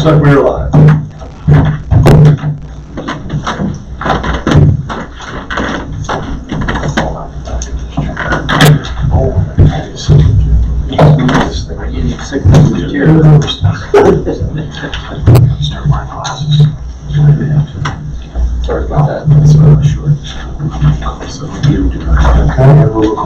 like we're live. Start my classes. Sorry about that. That's short. So you do not. Okay, we'll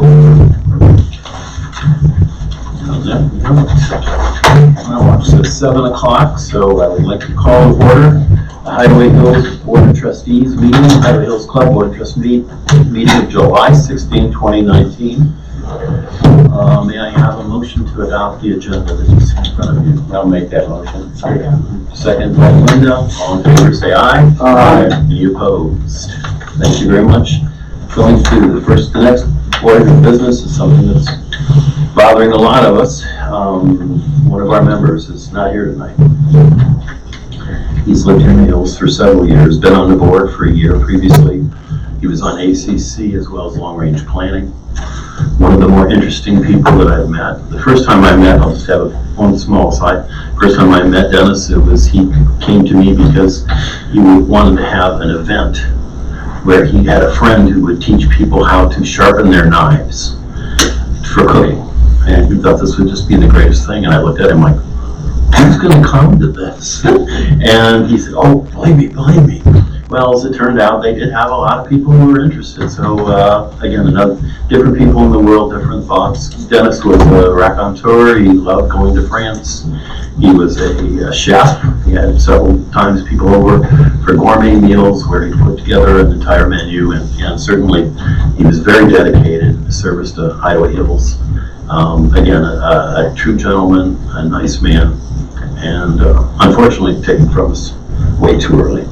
Well, it's 7 o'clock, so I would like to call to order the Hideaway Hills Board of Trustees meeting, Hideaway Hills Club Board of Trustees meeting of July 16, 2019. May I have a motion to adopt the agenda that is in front of you? I'll make that motion. Second by Linda. All in favor say aye. Aye. Any opposed? Thank you very much. Going to the next order of business is something that's bothering a lot of us. One of our members is not here tonight. He's lived here in the Hills for several years, been on the board for a year previously. He was on ACC as well as long range planning. One of the more interesting people that I've met. The first time I met, I'll just have one small side. First time I met Dennis, he came to me because he wanted to have an event where he had a friend who would teach people how to sharpen their knives for cooking. And he thought this would just be the greatest thing. And I looked at him like, who's going to come to this? And he said, oh, believe me. Well, as it turned out, they did have a lot of people who were interested. So again, different people in the world, different thoughts. Dennis was a raconteur. He loved going to France. He was a chef. He had several times people over for gourmet meals where he put together an entire menu. And certainly, he was very dedicated in service to Hideaway Hills. Again, a true gentleman, a nice man, and unfortunately taken from us way too early.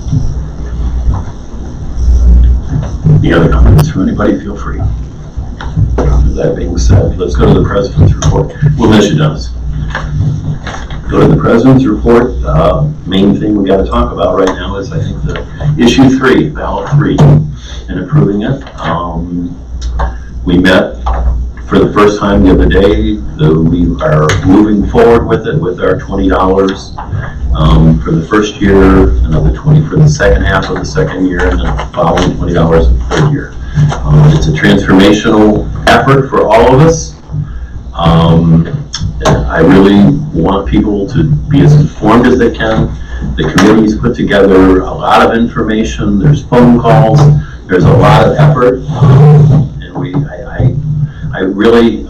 Any other comments from anybody? Feel free. That being said, let's go to the President's report. We'll miss you, Dennis. Go to the President's report. Main thing we got to talk about right now is, I think, the issue 3, ballot 3, and approving it. We met for the first time the other day. We are moving forward with it with our $20 for the first year, another $20 for the second half of the second year, and then the following $20 in the third year. It's a transformational effort for all of us. I really want people to be as informed as they can. The committee's put together a lot of information. There's phone calls. There's a lot of effort.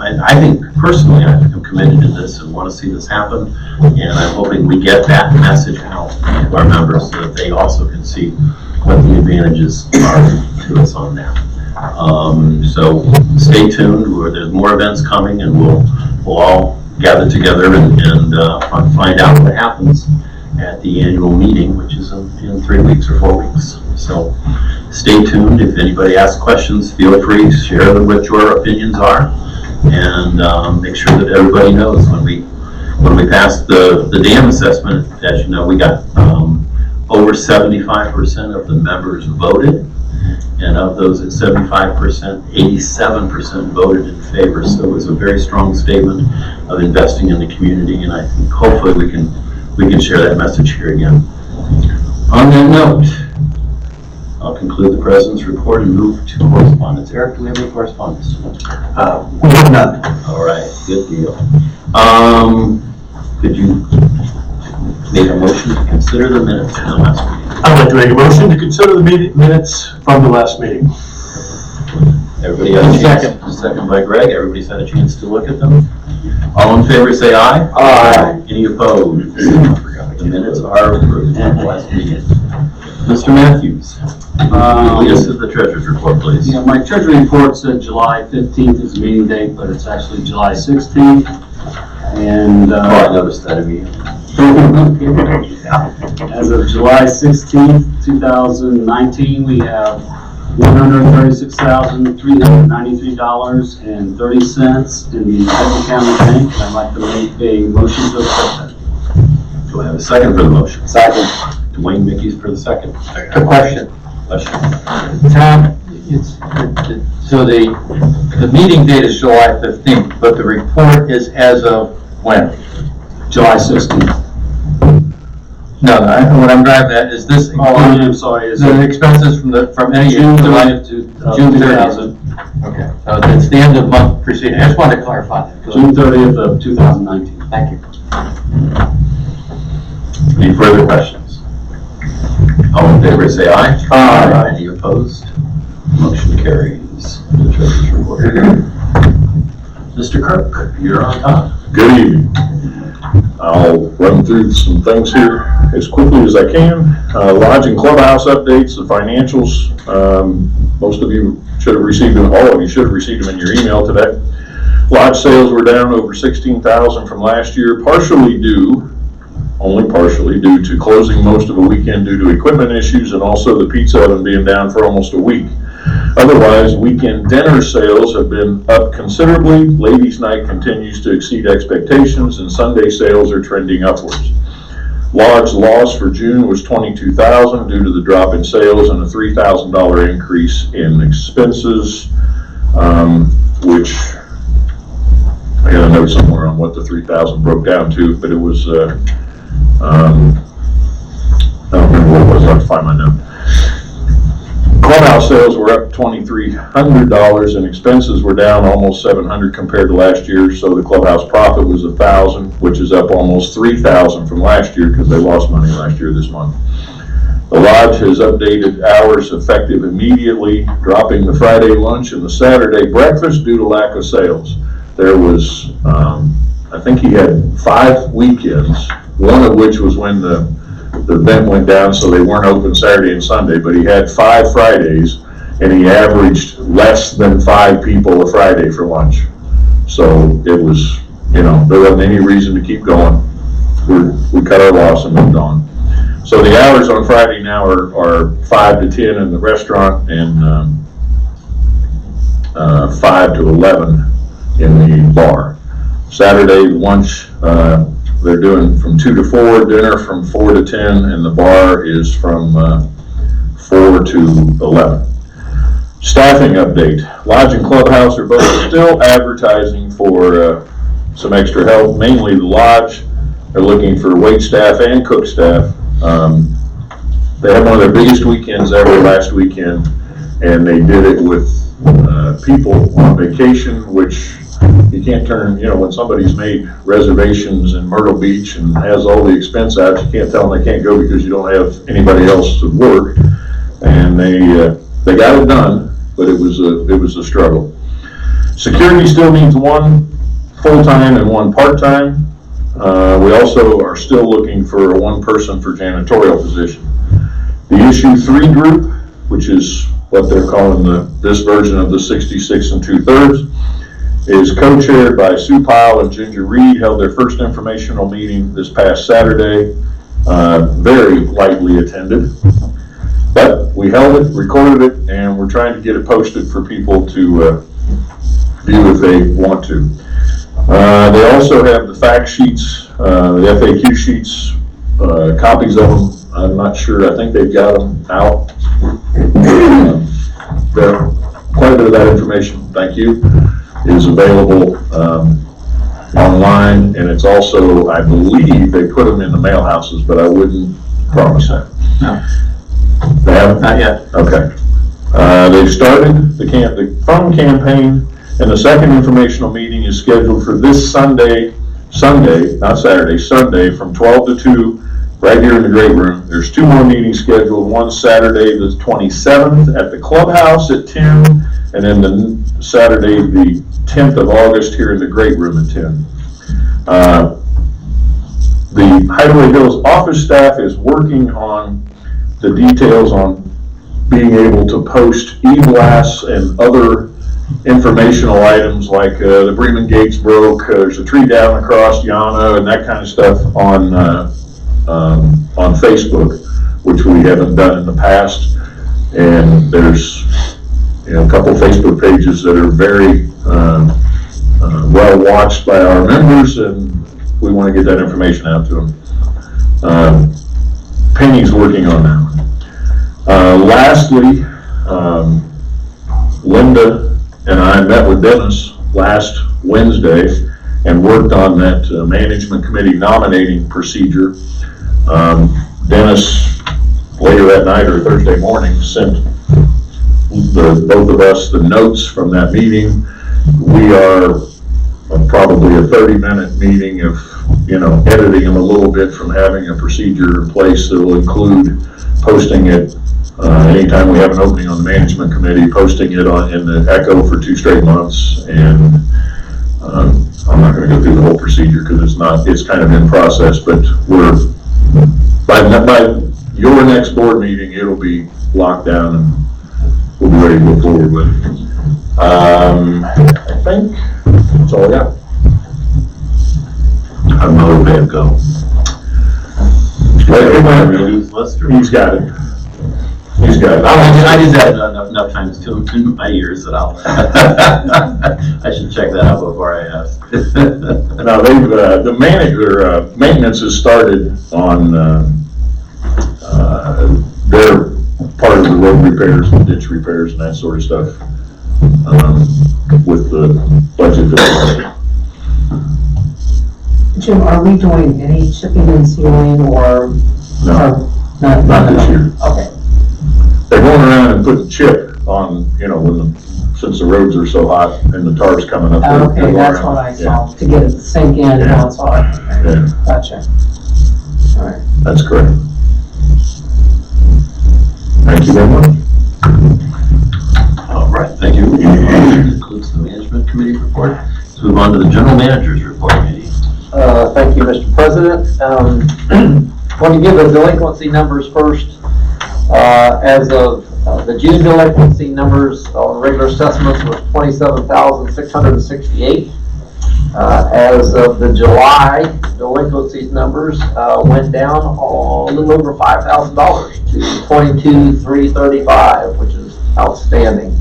And I think personally, I'm committed to this and want to see this happen. And I'm hoping we get that message out to our members so that they also can see what the advantages are to us on that. So stay tuned. There's more events coming, and we'll all gather together and find out what happens at the annual meeting, which is in 3 weeks or 4 weeks. So stay tuned. If anybody asks questions, feel free to share what your opinions are, and make sure that everybody knows when we passed the dam assessment. As you know, we got over 75% of the members voted, and of those at 75%, 87% voted in favor. So it was a very strong statement of investing in the community, and I think hopefully we can share that message here again. On that note, I'll conclude the President's report and move to correspondence. Eric, do we have any correspondence? We have none. All right, good deal. Could you make a motion to consider the minutes from the last meeting? I'd like to make a motion to consider the minutes from the last meeting. Everybody had a chance? Second by Greg. Everybody's had a chance to look at them. All in favor say aye. Aye. Any opposed? The minutes are approved from the last meeting. Mr. Matthews, this is the treasurer's report, please. Yeah, my treasury report said July 15th is the meeting date, but it's actually July 16th. And I noticed that immediately. As of July 16th, 2019, we have $136,393.30 in the Benton County Bank. I'd like to make a motion to accept that. Do I have a second for the motion? Second. Dwayne Mickey's for the second. Good question. Tom, so the meeting date is July 15th, but the report is as of when? July 16th. No, what I'm driving at is this Oh, I include am sorry, is the it expenses from any year? June July? 30th to June 2000, Okay, so it's the end of month preceding. I just wanted to clarify that. June 30th of 2019. Thank you. Any further questions? All in favor, say aye. Aye. Any opposed? Motion carries. The treasurer's report. Mr. Kirk, you're on top. Good evening. I'll run through some things here as quickly as I can. Lodge and clubhouse updates, the financials. Most of you should have received them, all of you should have received them in your email today. Lodge sales were down over 16,000 from last year, only partially due to closing most of a weekend due to equipment issues and also the pizza oven being down for almost a week. Otherwise, weekend dinner sales have been up considerably. Ladies' night continues to exceed expectations and Sunday sales are trending upwards. Lodge loss for June was $22,000 due to the drop in sales and a $3,000 increase in expenses, which I got a note somewhere on what the $3,000 broke down to, but it was, I don't remember what it was, I'll have to find my note. Clubhouse sales were up $2,300 and expenses were down almost $700 compared to last year, so the clubhouse profit was $1,000, which is up almost $3,000 from last year because they lost money last year this month. The Lodge has updated hours effective immediately, dropping the Friday lunch and the Saturday breakfast due to lack of sales. There was, I think he had 5 weekends, one of which was when the event went down, so they weren't open Saturday and Sunday, but he had 5 Fridays, and he averaged less than 5 people a Friday for lunch. So it was, there wasn't any reason to keep going. We cut our loss and moved on. So the hours on Friday now are 5 to 10 in the restaurant and 5 to 11 in the bar. Saturday lunch, they're doing from 2 to 4, dinner from 4 to 10, and the bar is from 4 to 11. Staffing update. Lodge and Clubhouse are both still advertising for some extra help, mainly the Lodge. They're looking for wait staff and cook staff. They had one of their biggest weekends ever last weekend, and they did it with people on vacation, which you can't turn, when somebody's made reservations in Myrtle Beach and has all the expense out, you can't tell them they can't go because you don't have anybody else to work. And they got it done, but it was a struggle. Security still needs 1 full-time and 1 part-time. We also are still looking for a 1 person for janitorial position. The issue 3 group, which is what they're calling this version of the 66 2/3, is co-chaired by Sue Pyle and Ginger Reed, held their first informational meeting this past Saturday, very lightly attended. But we held it, recorded it, and we're trying to get it posted for people to view if they want to. They also have the fact sheets, the FAQ sheets, copies of them. I'm not sure, I think they've got them out. Quite a bit of that information, thank you, is available online, and it's also, I believe, they put them in the mail houses, but I wouldn't promise that. No. They haven't? Not yet. Okay. They've started the phone campaign, and the second informational meeting is scheduled for this Sunday, not Saturday, Sunday, from 12 to 2, right here in the great room. There's 2 more meetings scheduled, one Saturday the 27th at the clubhouse at 10, and then the Saturday the 10th of August here in the great room at 10. The Hideaway Hills office staff is working on the details on being able to post e-blasts and other informational items like the Bremen gates broke, there's a tree down across Yana, and that kind of stuff on Facebook, which we haven't done in the past. And there's a couple Facebook pages that are very well watched by our members, and we want to get that information out to them. Penny's working on that one. Lastly, Linda and I met with Dennis last Wednesday and worked on that management committee nominating procedure. Dennis, later that night or Thursday morning, sent both of us the notes from that meeting. We are probably a 30-minute meeting of, editing them a little bit from having a procedure in place that will include posting it anytime we have an opening on the management committee, posting it in the Echo for 2 straight months. And I'm not going to go through the whole procedure because it's kind of in process, but by your next board meeting, it'll be locked down and we'll be ready to go forward with it. I think that's all I got. How'd Motor Babe go? He's got it. He's got it. I just had enough time to tune in my ears that I should check that out before I ask. Now the maintenance has started on their part of the road repairs, the ditch repairs and that sort of stuff, with the budget that Jim, are we doing any chipping and sealing or? No. Not this year. Okay. They're going around and putting chip on, since the roads are so hot and the tar's coming up. Okay, that's what I saw, to get it to sink in, that's all. Yeah. Gotcha. All right. That's correct. Thank you very much. All right, thank you. That concludes the management committee report. Let's move on to the general manager's report, Katie. Thank you, Mr. President. Want to give the delinquency numbers first. As of the June delinquency numbers on regular assessments was 27,668. As of the July delinquencies numbers went down a little over $5,000 to 22,335, which is outstanding.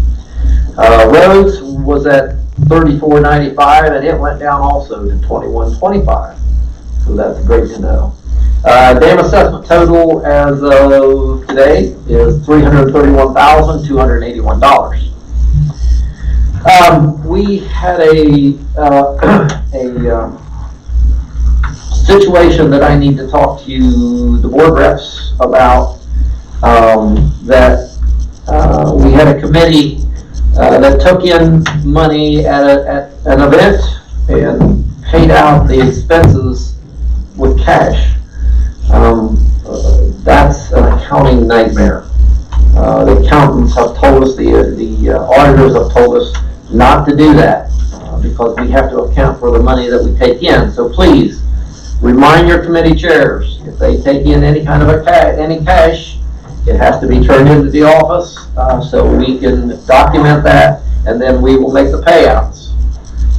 Roads was at 3495 and it went down also to 2125. So that's great to know. Dam assessment total as of today is $331,281. We had a situation that I need to talk to the board reps about, that we had a committee that took in money at an event and paid out the expenses with cash. That's an accounting nightmare. The accountants have told us, the auditors have told us not to do that because we have to account for the money that we take in. So please remind your committee chairs, if they take in any kind of any cash, it has to be turned into the office so we can document that, and then we will make the payouts.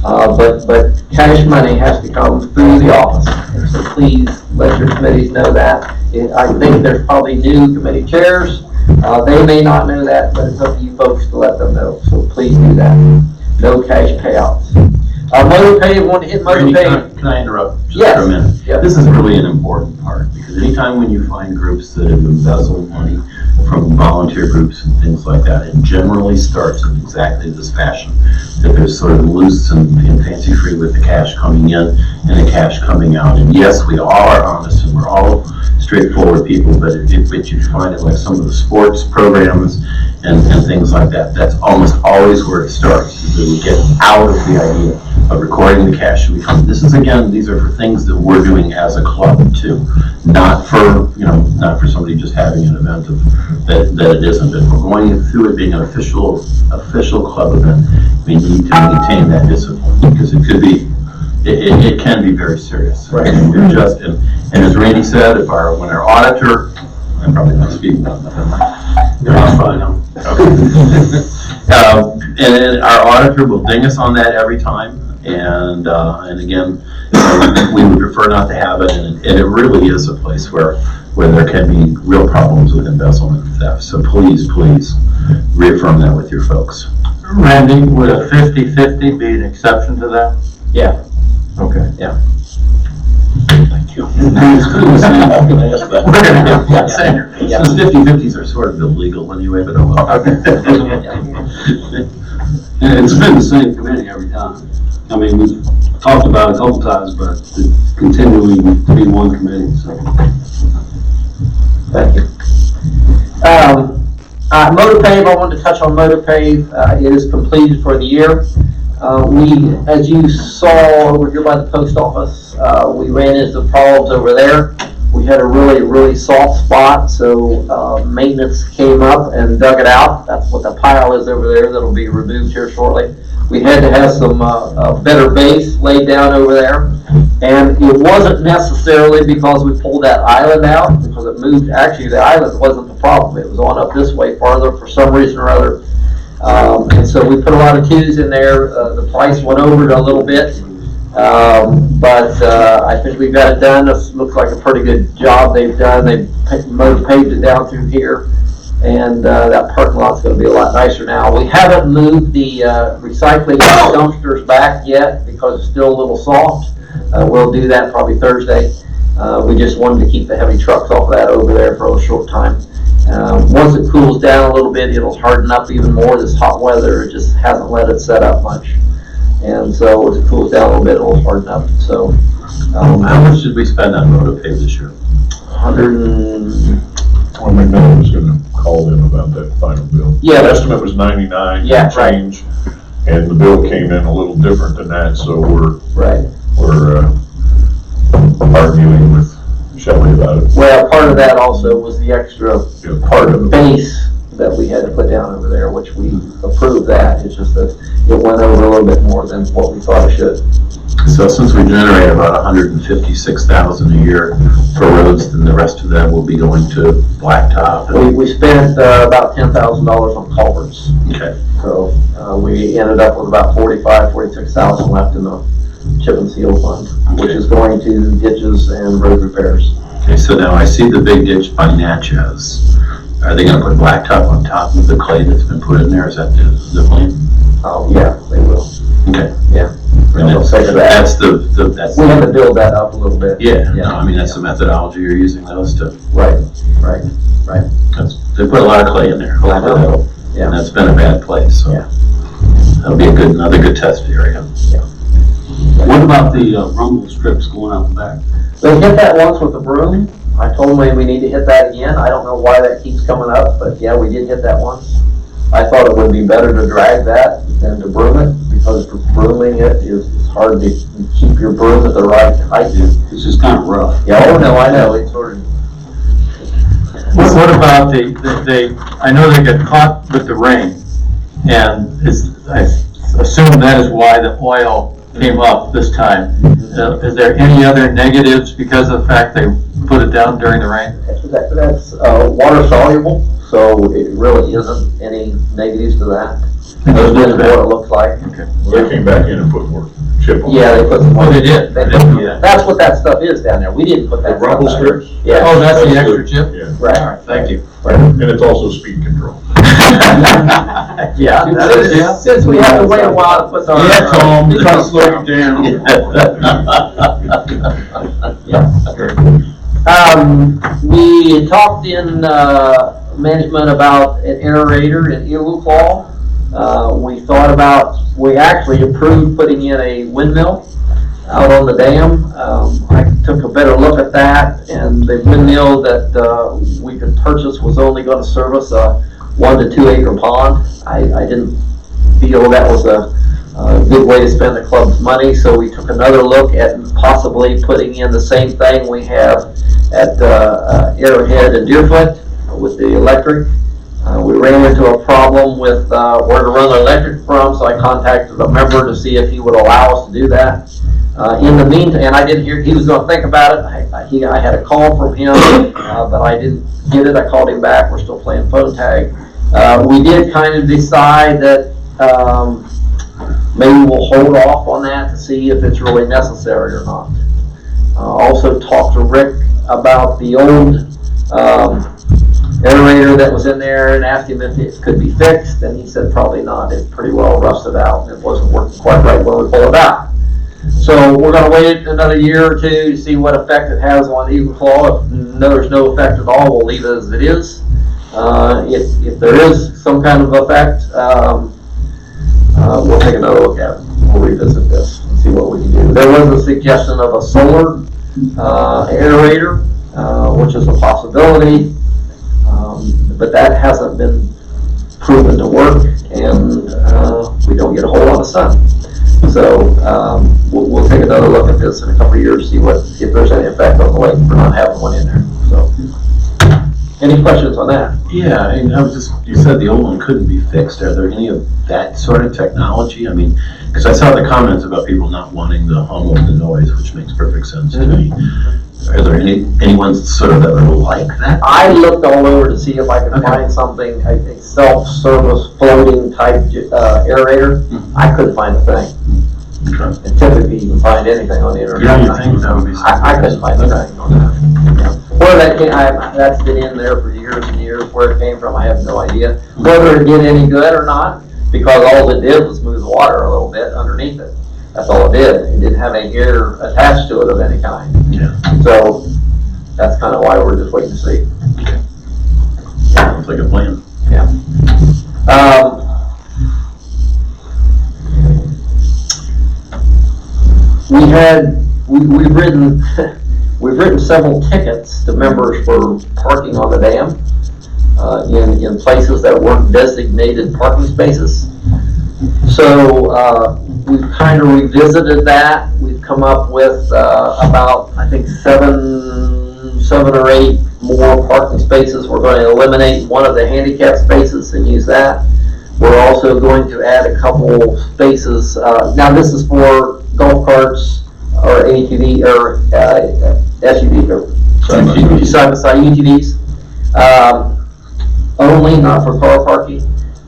But cash money has to come through the office, and so please let your committees know that. I think there's probably new committee chairs. They may not know that, but it's up to you folks to let them know. So please do that. No cash payouts. Motor pay, want to hit motor Randy, pay? can I interrupt just Yes. for a minute? Yes. This is really an important part, because anytime when you find groups that have embezzled money from volunteer groups and things like that, it generally starts in exactly this fashion, that they're sort of loose and fancy free with the cash coming in and the cash coming out. And yes, we all are honest and we're all straightforward people, but if you find it like some of the sports programs and things like that, that's almost always where it starts, is that we get out of the idea of recording the cash. These are for things that we're doing as a club too, not for somebody just having an event that it isn't. If we're going through it being an official club event, we need to maintain that discipline, because it can be very serious. Right. And as Randy said, when our auditor, I'm probably not speaking on that. No, I'm fine. And our auditor will ding us on that every time. And again, we would prefer not to have it, and it really is a place where there can be real problems with embezzlement and theft. So please reaffirm that with your folks. Randy, would a 50-50 be an exception to that? Yeah. Okay. Yeah. Thank you. Since 50-50s are sort of illegal anyway, but oh well. And it's been the same committee every time. I mean, we've talked about it a couple times, but it's continuing to be one committee, so. Thank you. MotorPave, I wanted to touch on MotorPave. It is completed for the year. We, as you saw over here by the post office, we ran into problems over there. We had a really soft spot, so maintenance came up and dug it out. That's what the pile is over there that'll be removed here shortly. We had to have some better base laid down over there, and it wasn't necessarily because we pulled that island out, because it moved. Actually, the island wasn't the problem. It was on up this way farther for some reason or other. And so we put a lot of twos in there. The price went over a little bit, but I think we got it done. It looks like a pretty good job they've done. They've paved it down through here, and that parking lot's going to be a lot nicer now. We haven't moved the recycling dumpsters back yet because it's still a little soft. We'll do that probably Thursday. We just wanted to keep the heavy trucks off of that over there for a short time. Once it cools down a little bit, it'll harden up even more. This hot weather, it just hasn't let it set up much. And so as it cools down a little bit, it'll harden up. So, how much did we spend on MotorPave this year? 100. Well, McMillan was gonna call them about that final bill. Yeah. The estimate was 99 Yeah, and change, and the bill came in a little different than that, so we're arguing with Shelley about it. Well, part of that also was the extra Part of the base that we had to put down over there, which we approved that. It's just that it went over a little bit more than what we thought it should. So since we generate about 156,000 a year for roads, then the rest of that will be going to blacktop. We spent about $10,000 on culverts. Okay. So we ended up with about 46,000 left in the chip and seal fund, which is going to ditches and road repairs. Okay, so now I see the big ditch by Natchez. Are they gonna put blacktop on top of the clay that's been put in there? Is that the plan? Yeah, they will. Okay. Yeah. And that's that's We had to build that up a little bit. Yeah, no, I mean, that's the methodology you're using those to. Right. They put a lot of clay in there. I know. Yeah. And that's been a bad place, so. Yeah. That'll be another good test area. What about the rumble strips going out the back? They hit that once with the broom. I told them we need to hit that again. I don't know why that keeps coming up, but yeah, we did hit that once. I thought it would be better to drag that than to broom it, because for brooming it is hard to keep your broom at the right height. It's just kind of rough. Yeah, oh no, I know, it's sort of. What about I know they got caught with the rain, and I assume that is why the oil came up this time. Is there any other negatives because of the fact they put it down during the rain? That's water soluble, so it really isn't any negatives to that. Other than what it looks like. Okay. Well, they came back in and put more chip on. Yeah, they put some. Oh, they did? I didn't know that. That's what that stuff is down there. We didn't put The that. rumble stuff down there. strips? Yeah. Oh, that's the That's extra chip? Yeah, Right. All right, thank you. and it's also speed control. Yeah, that is, yeah. Since we have to wait a while to put our. Yeah, Tom, try to slow you down. We talked in management about an aerator in Eagle Claw. We actually approved putting in a windmill out on the dam. I took a better look at that, and the windmill that we could purchase was only going to service a 1 to 2 acre pond. I didn't feel that was a good way to spend the club's money, so we took another look at possibly putting in the same thing we have at Arrowhead and Deerfoot with the electric. We ran into a problem with where to run the electric from, so I contacted a member to see if he would allow us to do that. In the meantime, and I didn't hear, he was going to think about it. I had a call from him, but I didn't get it. I called him back. We're still playing phone tag. We did kind of decide that maybe we'll hold off on that to see if it's really necessary or not. Also talked to Rick about the old aerator that was in there and asked him if it could be fixed, and he said probably not. It's pretty well rusted out and it wasn't working quite right when we pulled it out. So we're going to wait another year or two to see what effect it has on Eagle Claw. If there's no effect at all, we'll leave it as it is. If there is some kind of effect, we'll take another look at it. We'll revisit this and see what we can do. There was a suggestion of a solar aerator, which is a possibility. But that hasn't been proven to work, and we don't get a whole lot of sun. So we'll take another look at this in a couple of years, see if there's any effect on the lake for not having one in there. So, any questions on that? Yeah, and you said the old one couldn't be fixed. Are there any of that sort of technology? I mean, because I saw the comments about people not wanting the hum or the noise, which makes perfect sense to me. Are there anyone sort of that are like that? I looked all over to see if I could find something, a self-service floating type aerator. I couldn't find a thing. And typically you can find anything on the internet. Yeah, you think that would be something. I couldn't find a thing on that. Where that came, that's been in there for years and years. Where it came from, I have no idea. Whether it did any good or not, because all it did was move the water a little bit underneath it. That's all it did. It didn't have any gear attached to it of any kind. Yeah. So that's kind of why we're just waiting to see. Sounds like a plan. Yeah. We've written several tickets to members for parking on the dam in places that weren't designated parking spaces. So we've kind of revisited that. We've come up with about, I think, seven or eight more parking spaces. We're going to eliminate one of the handicap spaces and use that. We're also going to add a couple spaces. Now this is for golf carts or ATV or SUV or side-by-side UTVs only, not for car parking.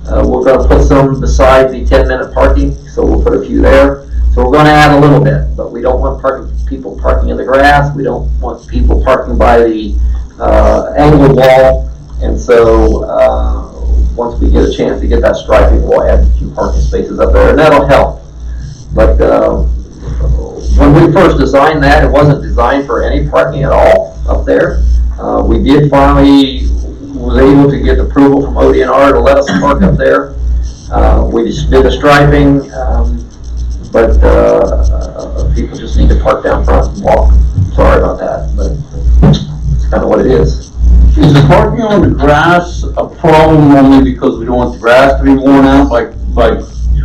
We're going to put some beside the 10-minute parking, so we'll put a few there. So we're going to add a little bit, but we don't want people parking in the grass. We don't want people parking by the angled wall. And so once we get a chance to get that striping, we'll add a few parking spaces up there, and that'll help. But when we first designed that, it wasn't designed for any parking at all up there. We did finally was able to get approval from ODNR to let us park up there. We just did the striping, but people just need to park down front and walk. Sorry about that, but it's kind of what it is. Is the parking on the grass a problem only because we don't want the grass to be worn out by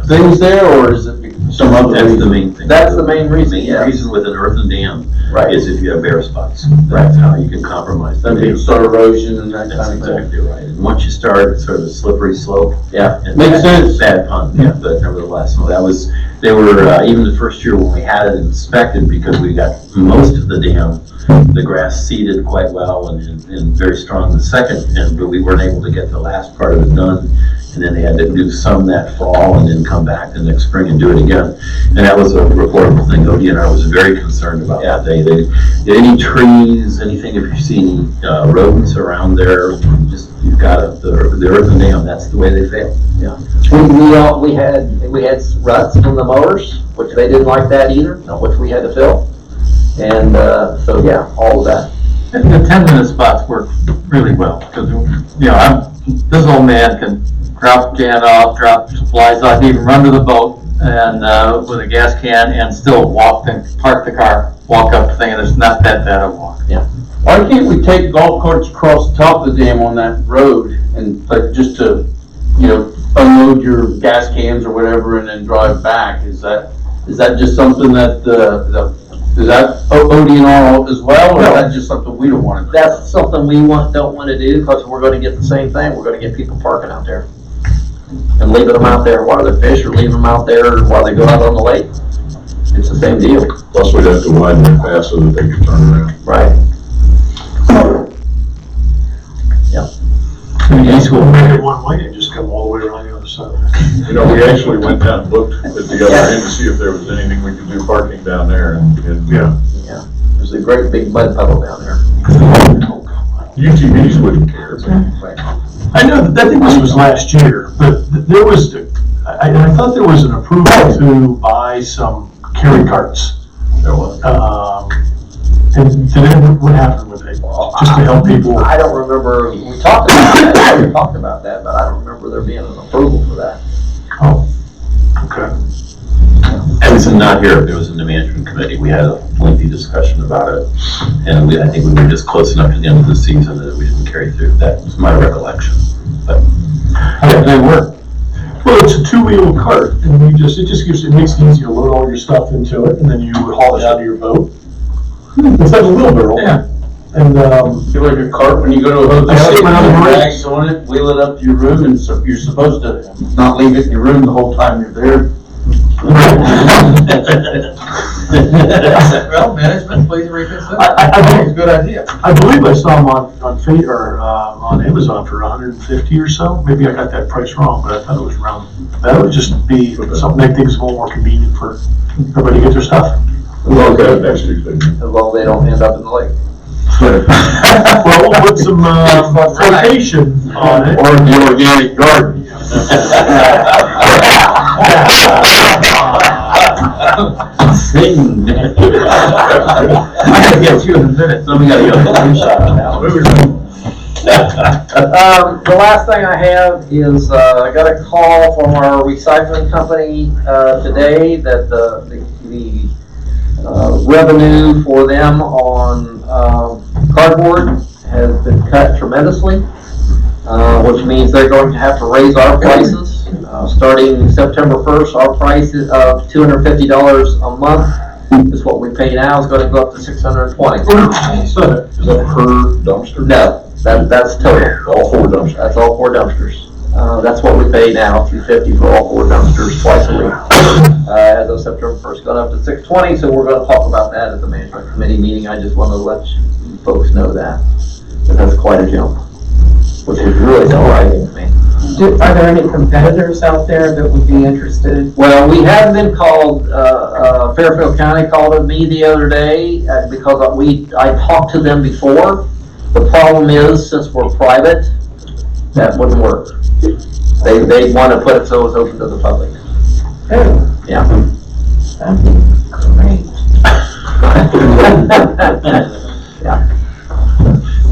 things there, or is it some other That's reason? the main thing. That's the main reason, The main yeah. reason with an earthen dam Right. is if you have bare spots. That's how you can compromise the That dam. means start erosion and that That's kind of thing. exactly right. And once you start, it's sort of a slippery slope. Yeah. And Makes sense. Bad pun, yeah, but nevertheless, so that was, they were, even the first year when we had it inspected, because we got most of the dam, the grass seeded quite well and very strong the second, but we weren't able to get the last part of it done. And then they had to do some that fall and then come back the next spring and do it again. And that was a reportable thing. ODNR was very concerned about that. They any trees, anything, if you see rodents around there, you've got the earthen dam, that's the way they fail. Yeah. We had ruts in the mowers, which they didn't like that either, which we had to fill. And so yeah, all of that. And the 10-minute spots work really well, because, this old man can drop the can off, drop supplies off, even run to the boat and with a gas can and still park the car, walk up the thing, and it's not that bad a walk. Yeah. Why can't we take golf carts across the top of the dam on that road and just to, unload your gas cans or whatever and then drive back? Is that just something that is that ODNR as well, or No. is that just something we don't want to do? That's something we don't want to do, because we're going to get the same thing. We're going to get people parking out there and leaving them out there while they fish, or leaving them out there while they go out on the lake. It's the same deal. Plus, we'd have to widen it fast so that they could turn around. Right. Make it one way and just come all the way around the other side. We actually went down and looked at the other end to see if there was anything we could do parking down there, and yeah. Yeah. There's a great big mud puddle down there. UTVs wouldn't care, but I know, I think this was last year, but there was, I thought there was an approval to buy some carry carts. there was. And what happened with it? Just to help people? I don't remember, we talked about that, but I don't remember there being an approval for that. Oh, okay. And It's not here, it was in the management committee, we had a lengthy discussion about it, and I think we were just close enough to the end of the season that we didn't carry through. That was my recollection. But Yeah, they were. Well, it's a two-wheel cart, and it makes it easy to load all your stuff into it, and then you haul it out of your boat. It's like a wheelbarrow. Yeah. And, Feel like a cart when you go to a I hotel, see you one put on the your bridge. bags on it, wheel it up to your room, and so you're supposed to not leave it in your room the whole time you're there. Well, management, please reconsider. I think It's a good idea. I believe I saw them on Amazon for 150 or so. Maybe I got that price wrong, but I thought it was around, that would just be something that makes things a little more convenient for everybody to get their stuff. We'll look at it next Tuesday. As long as they don't end up in the lake. Well, we'll put some flotation on it. Or the organic garden. Sing. I gotta get you in a minute, so we gotta go to the shop now. The last thing I have is, I got a call from our recycling company, today that the revenue for them on, cardboard has been cut tremendously, which means they're going to have to raise our prices. Starting September 1st, our price of $250 a month is what we pay now, is gonna go up to $620. Is that per dumpster? No, that's total. All 4 dumpsters? That's all 4 dumpsters. That's what we pay now, $250 for all 4 dumpsters twice a week. As of September 1st, gone up to $620, so we're gonna talk about that at the management committee meeting. I just wanted to let you folks know that. But that's quite a jump, which is really surprising to me. Are there any competitors out there that would be interested? Well, we have been called, Fairfield County called me the other day, because I talked to them before. The problem is, since we're private, that wouldn't work. They want to put it so it's open to the public. Oh, Yeah. that'd be great. Yeah.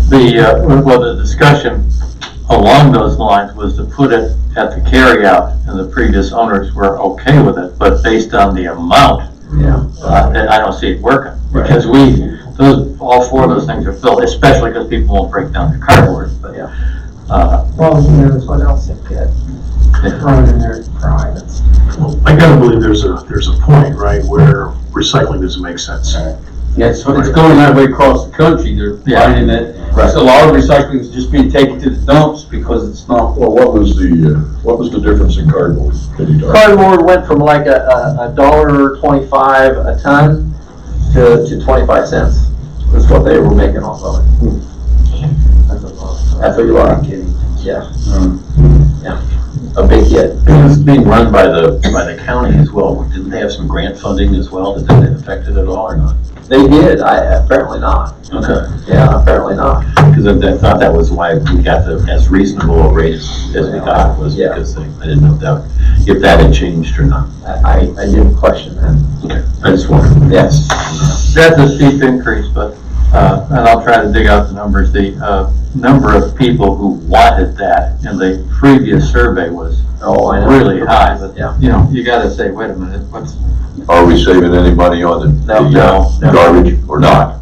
The discussion along those lines was to put it at the carryout, and the previous owners were okay with it, but based on the amount, Yeah. I don't see it working. Because all 4 of those things are filled, especially because people won't break down their cardboard, but. Yeah. Well, who knows what else it could thrown in their privates. Well, I gotta believe there's a point, right, where recycling doesn't make sense. Yeah, so it's going that way across the country, they're finding that, a lot of recycling is just being taken to the dumps because it's not. Well, what was the difference in cardboard? Can you talk? Cardboard went from like a $1.25 a ton to 25 cents. That's what they were making off of it. That's a lot. Yeah. Yeah. A big hit. It's being run by the county as well. Didn't they have some grant funding as well? Did that affect it at all or not? They did. Apparently not. Okay. Yeah, apparently not. Because I thought that was why we got as reasonable a rate as we got, was Yeah. because I didn't know if that had changed or not. I didn't question that. Okay. I just wondered. Yes. That's a steep increase, but, and I'll try to dig out the numbers. The number of people who wanted that in the previous survey was Oh, I know. really high, but, Yeah. you gotta say, wait a minute, what's, Are we saving any money on No. garbage or not?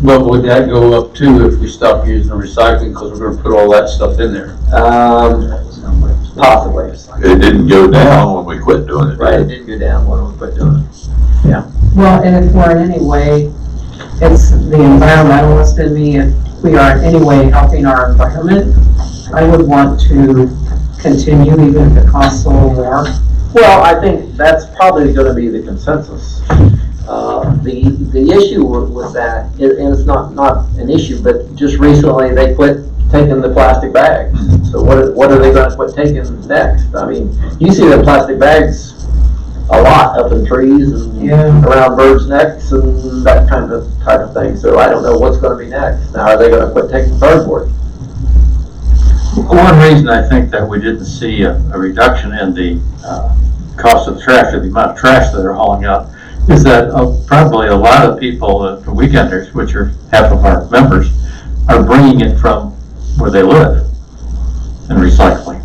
But would that go up too if we stop using the recycling, because we're gonna put all that stuff in there? Possibly. It didn't go down when we quit doing it. Right, it did go down when we quit doing it. Well, and if we're in any way, it's the environmentalist in me, if we are in any way helping our environment, I would want to continue even if it costs a little more. Well, I think that's probably gonna be the consensus. The issue with that, and it's not an issue, but just recently they quit taking the plastic bags. So what are they gonna quit taking next? I mean, you see the plastic bags a lot up in trees and around birds' necks and that type of thing. So I don't know what's gonna be next. Now, are they gonna quit taking cardboard? one reason I think that we didn't see a reduction in the cost of the trash, or the amount of trash that they're hauling out, is that probably a lot of people, the weekenders, which are half of our members, are bringing it from where they live and recycling.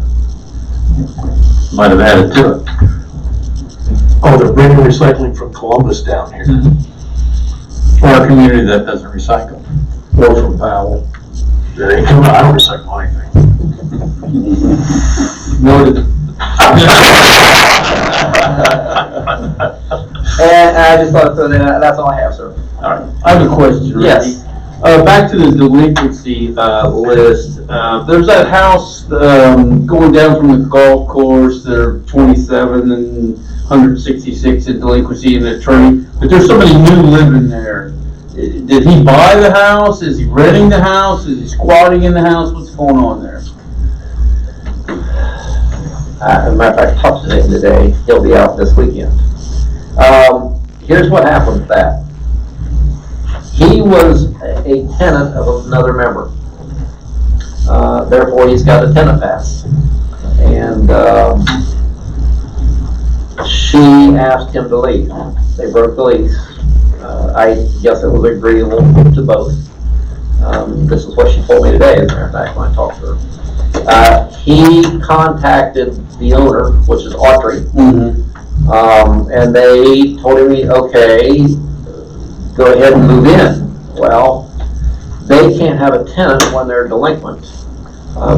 Might have added to it. Oh, they're bringing recycling from Columbus down here. For a community that doesn't recycle. Or from Powell. They ain't coming, I don't recycle anything. Noted. And I just thought, so that's all I have, sir. I have a question, Randy. Yes. Back to the delinquency, list, there's that house, going down from the golf course, they're 27 and 166 in delinquency and attorney, but there's somebody new living there. Did he buy the house? Is he renting the house? Is he squatting in the house? What's going on there? As a matter of fact, I talked to him today, he'll be out this weekend. Here's what happened with that. He was a tenant of another member. Therefore, he's got a tenant pass. And she asked him to leave. They broke the lease. I guess it was agreeable to both. This is what she told me today, as a matter of fact, when I talked to her. He contacted the owner, which is Autry, and they told him, okay, go ahead and move in. Well, they can't have a tenant when they're delinquent,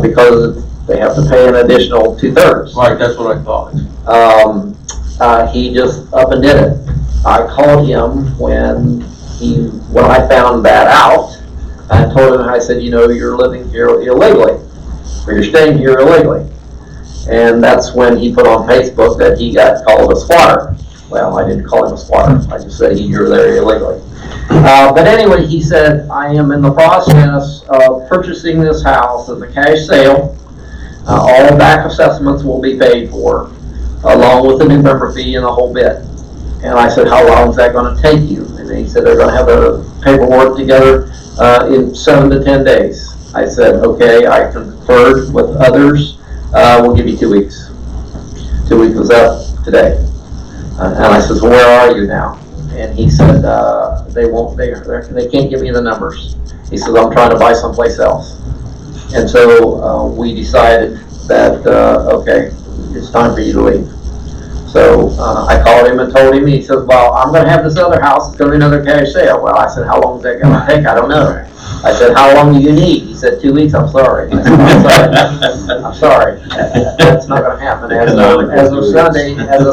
because they have to pay an additional 2/3. Right, that's what I thought. He just up and did it. I called him when I found that out. I told him, I said, you're living here illegally, or you're staying here illegally. And that's when he put on Facebook that he got called a squatter. Well, I didn't call him a squatter. I just said you're there illegally. But anyway, he said, I am in the process of purchasing this house as a cash sale. All back assessments will be paid for, along with the new member fee and the whole bit. And I said, how long is that going to take you? And he said, they're going to have the paperwork together in 7 to 10 days. I said, okay, I conferred with others. We'll give you 2 weeks. 2 weeks was up today. And I said, well, where are you now? And he said, they can't give me the numbers. He said, I'm trying to buy someplace else. And so we decided that, okay, it's time for you to leave. So I called him and told him, he says, well, I'm going to have this other house, it's going to be another cash sale. Well, I said, how long is that going to take? I don't know. I said, how long do you need? He said, 2 weeks. I'm sorry. I said, I'm sorry. That's not going to happen. As of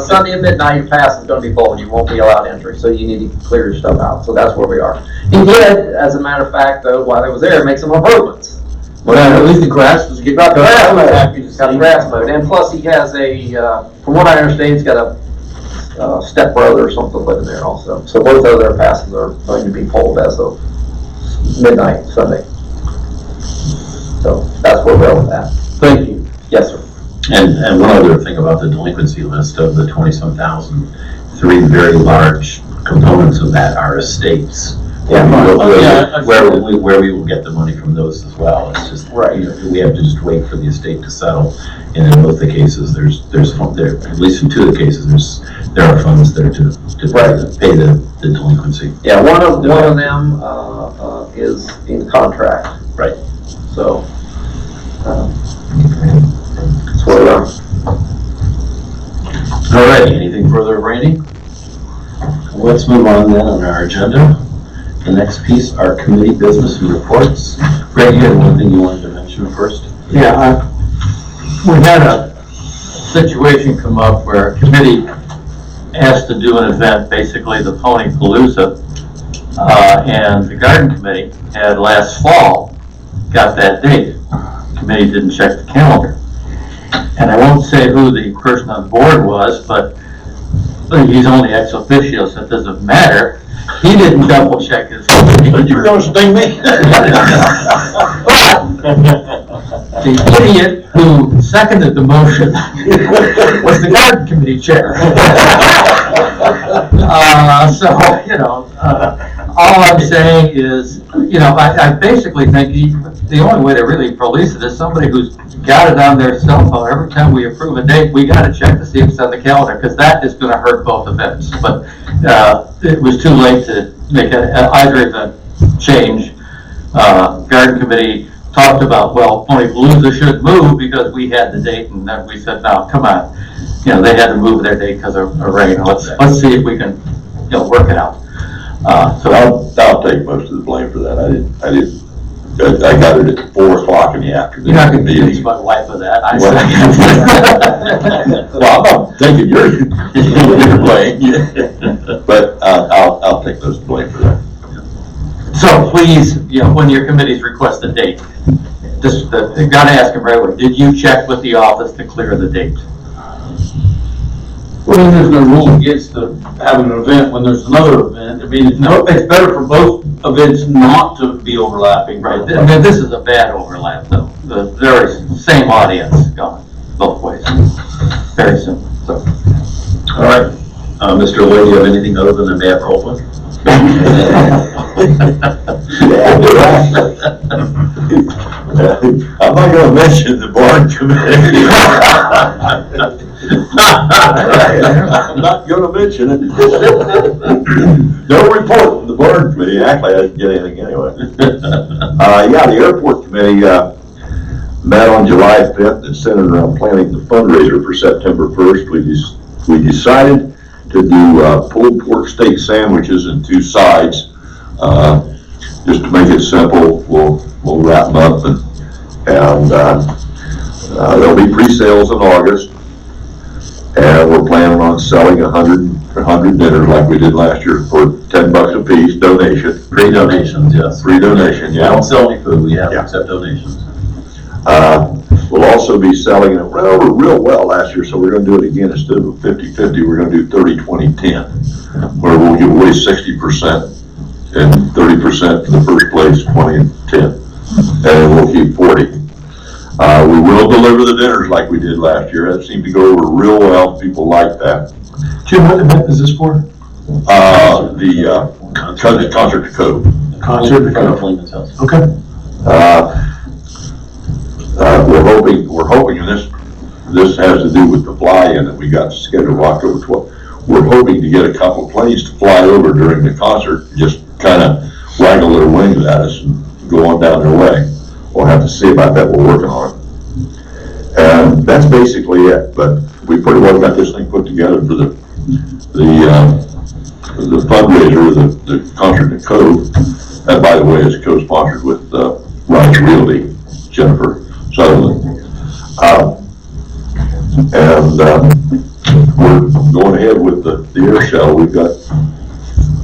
Sunday at midnight, your pass is going to be full. You won't be allowed entry, so you need to clear your stuff out. So that's where we are. He did, as a matter of fact, though, while he was there, make some improvements. Well, at least the grass was getting cut. I was happy to see. Got the grass mowed, and plus he has from what I understand, he's got a stepbrother or something living there also. So both of their passes are going to be pulled as of midnight Sunday. So that's where we're at with that. Thank you. Yes, sir. And one other thing about the delinquency list of the 20-some thousand, 3 very large components of that are estates. Yeah. Where we will get the money from those as well. It's just, Right. We have to just wait for the estate to settle. And in both the cases, there's fund there, at least in 2 of the cases, there are funds there to pay the delinquency. Yeah, one of them is in contract. Right. So that's where we are. All right, anything further, Randy? Let's move on then on our agenda. The next piece are committee business and reports. Greg, you had one thing you wanted to mention first? Yeah, we had a situation come up where a committee asked to do an event, basically the Pony Palooza, and the garden committee had last fall got that date. The committee didn't check the calendar. And I won't say who the person on board was, but he's only ex officio, so it doesn't matter. He didn't double check his. You were gonna sting me? The idiot who seconded the motion was the garden committee chair. All I'm saying is, I basically think the only way to really police it is somebody who's got it on their cell phone. Every time we approve a date, we got to check to see if it's on the calendar, because that is going to hurt both events. But it was too late to make either event change. Garden committee talked about, well, Palooza should move because we had the date, and then we said, no, come on. You know, they had to move their date because of rain. Let's see if we can, you know, work it out. So I'll take most of the blame for that. I got it at 4 o'clock in the afternoon. you're not going to convince my wife of that. I Well, said. I'm not taking your blame, but I'll take most of the blame for that. So please, you know, when your committees request a date, just, you gotta ask them right away, did you check with the office to clear the date? Well, there's no rule against having an event when there's another event. I mean, it's better for both events not to be overlapping. Right, and then this is a bad overlap though, the very same audience going both ways. Very simple, so. All right, Mr. Lloyd, do you have anything other than the Mayor Copeland? I'm not gonna mention the barn committee. I'm not gonna mention it. No report from the barn committee. Actually, I didn't get anything anyway. Yeah, the airport committee, met on July 5th and centered around planning the fundraiser for September 1st. We decided to do pulled pork steak sandwiches and 2 sides. Just to make it simple, we'll wrap them up and there'll be pre-sales in August. And we're planning on selling 100 dinners like we did last year for $10 a piece, donation. Free donations, yes. Free donation, We yeah. don't sell any food, we have Yeah. accept donations. We'll also be selling, and it went over real well last year, so we're gonna do it again. Instead of a 50-50, we're gonna do 30-20-10, where we'll give away 60% and 30% for the first place, 20 and 10, and we'll keep 40. We will deliver the dinners like we did last year. That seemed to go over real well. People like that. Jim, what event is this for? The concert to code. Concert? In front of Fleeman's house. Okay. We're hoping, and this has to do with the fly-in that we got scheduled October 12th. We're hoping to get a couple planes to fly over during the concert, just kind of waggle their wings at us and go on down their way. We'll have to see about that. We're working on it. And that's basically it, but we pretty well got this thing put together for the fundraiser, the concert at Cove. And by the way, it's co-sponsored with Rise Realty, Jennifer Sutherland. We're going ahead with the air show. We've got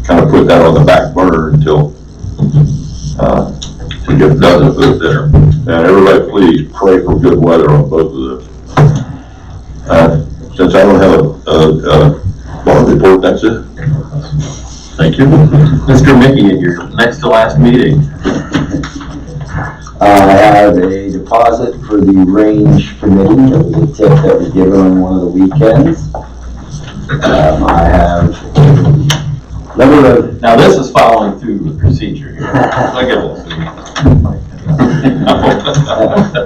kind of put that on the back burner until we get done with the dinner. And everybody please pray for good weather on both of those. Since I don't have a barn report, that's it. Thank you. Mr. Mickey, at your next to last meeting. I have a deposit for the range committee. That was a tip that was given on one of the weekends. I have a letter of... Now this is following through the procedure here. Look at this.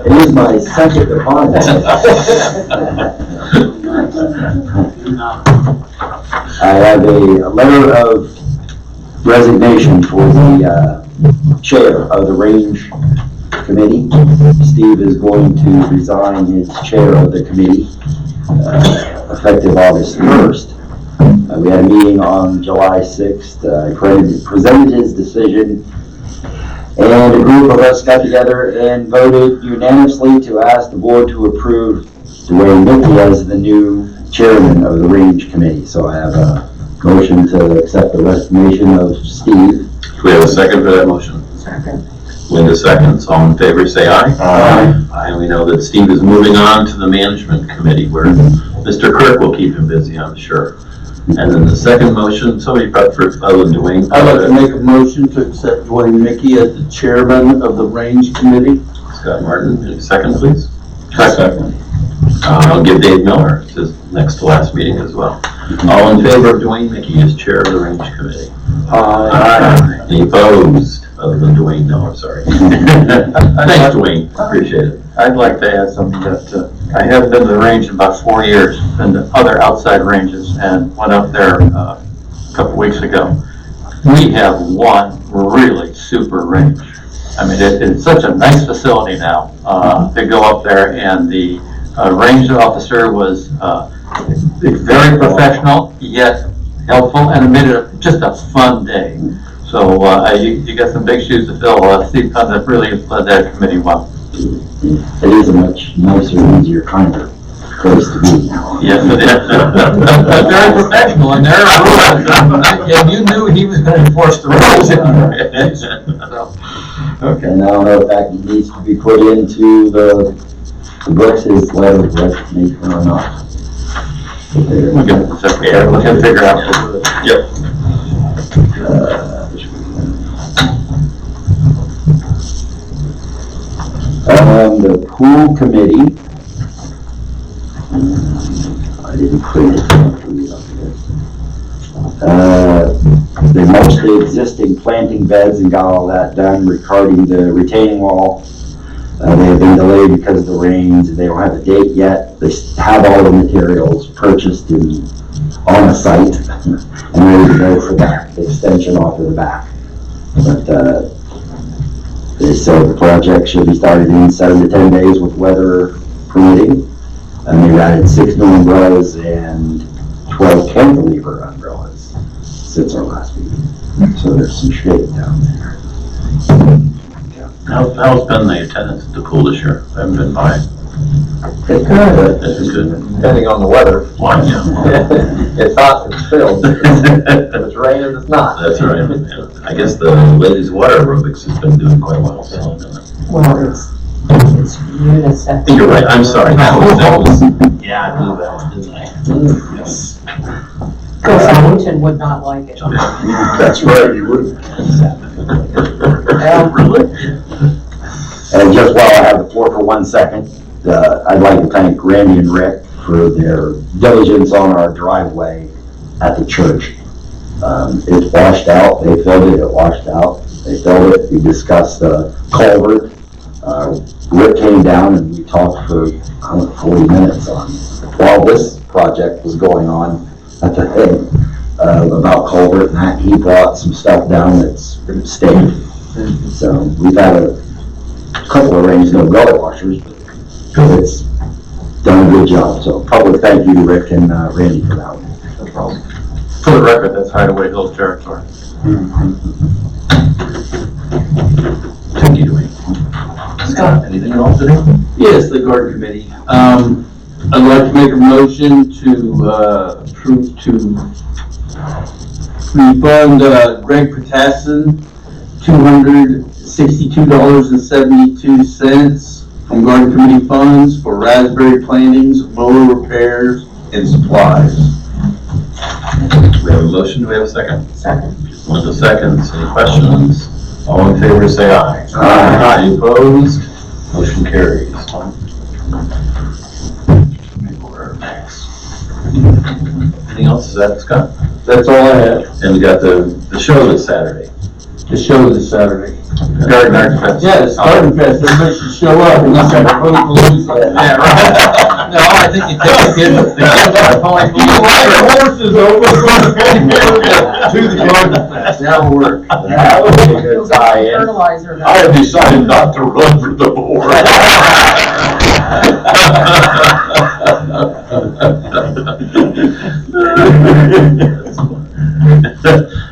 It is my second deposit. I have a letter of resignation for the chair of the range committee. Steve is going to resign his chair of the committee effective August 1st. We had a meeting on July 6th. Presented his decision, and a group of us got together and voted unanimously to ask the board to approve Dwayne Mickey as the new chairman of the range committee. So I have a motion to accept the resignation of Steve. Do we have a second for that motion? Second. Linda seconds. All in favor, say aye. Aye. And we know that Steve is moving on to the management committee where Mr. Kirk will keep him busy, I'm sure. And then the second motion, somebody for other than Dwayne. I'd like to make a motion to accept Dwayne Mickey as the chairman of the range committee. Scott Martin, second please. Second. I'll give Dave Miller his next to last meeting as well. All in favor of Dwayne Mickey as chair of the range committee? Aye. Any opposed, other than Dwayne? No, I'm sorry. Thanks, Dwayne. Appreciate it. I'd like to add something that I haven't been to the range in about 4 years, been to other outside ranges, and went up there a couple weeks ago. We have one really super range. I mean, it's such a nice facility now, to go up there, and the range officer was, very professional, yet helpful, and made it just a fun day. So, you got some big shoes to fill. Steve Conduct really led that committee well. It is a much nicer, easier, kinder place to be now. Yes, it is. Very professional, and there are rules, and you knew he was gonna enforce the rules. So, okay. And I don't know if that needs to be put into the books, his letter of resignation or not. We'll get this up here. We'll have to figure out. Yep. The pool committee. I didn't print it. They mulched the existing planting beds and got all that done regarding the retaining wall. They have been delayed because of the rains, and they don't have a date yet. They have all the materials purchased and on the site and ready to go for that extension off of the back. But they said the project should be started in 7 to 10 days with weather permitting. And they've added 6 new umbrellas and 12 cantilever umbrellas since our last meeting. So there's some shade down there. How's been the attendance at the pool this year? I haven't been by. It's good, It's good. depending on the weather. Why, yeah. It's hot, it's filled. If it's raining, it's not. That's right. Yeah. I guess the ladies' water aerobics has been doing quite well. So. Well, it's unisex. You're right, I'm sorry. That was, yeah, I blew that one, didn't I? Yes. Chris Arlington would not like it. That's right, you would. Really? And just while I have the floor for 1 second, I'd like to thank Randy and Rick for their diligence on our driveway at the church. It washed out, they filled it, it washed out, they filled it, we discussed the culvert. Rick came down and we talked for, 40 minutes on, while this project was going on at the thing, about culvert and that. He brought some stuff down that's stayed. So we've had a couple of rains, no gully washers, but it's done a good job. So public thank you to Rick and Randy for that one. No problem. For the record, that's Hideaway Hills territory. Thank you, Dwayne. Scott, anything else today? Yes, the garden committee. I'd like to make a motion to approve to refund Greg Patassin $262.72 from garden committee funds for raspberry plantings, mower repairs, and supplies. We have a motion, do we have a second? Second. Linda seconds, any questions? All in favor say aye. Aye. Any opposed? Motion carries. Anything else, is that Scott? That's all I have. And we got the show this Saturday. The show this Saturday. Garden Art Fest. Yeah, it's garden fest, everybody should show up, and let's have a photo palooza. Yeah, right. No, I think you take the kids, Horses over to the garden fest. That'll work. That would be a good tie-in. Fertilizer. I have decided not to run for the board.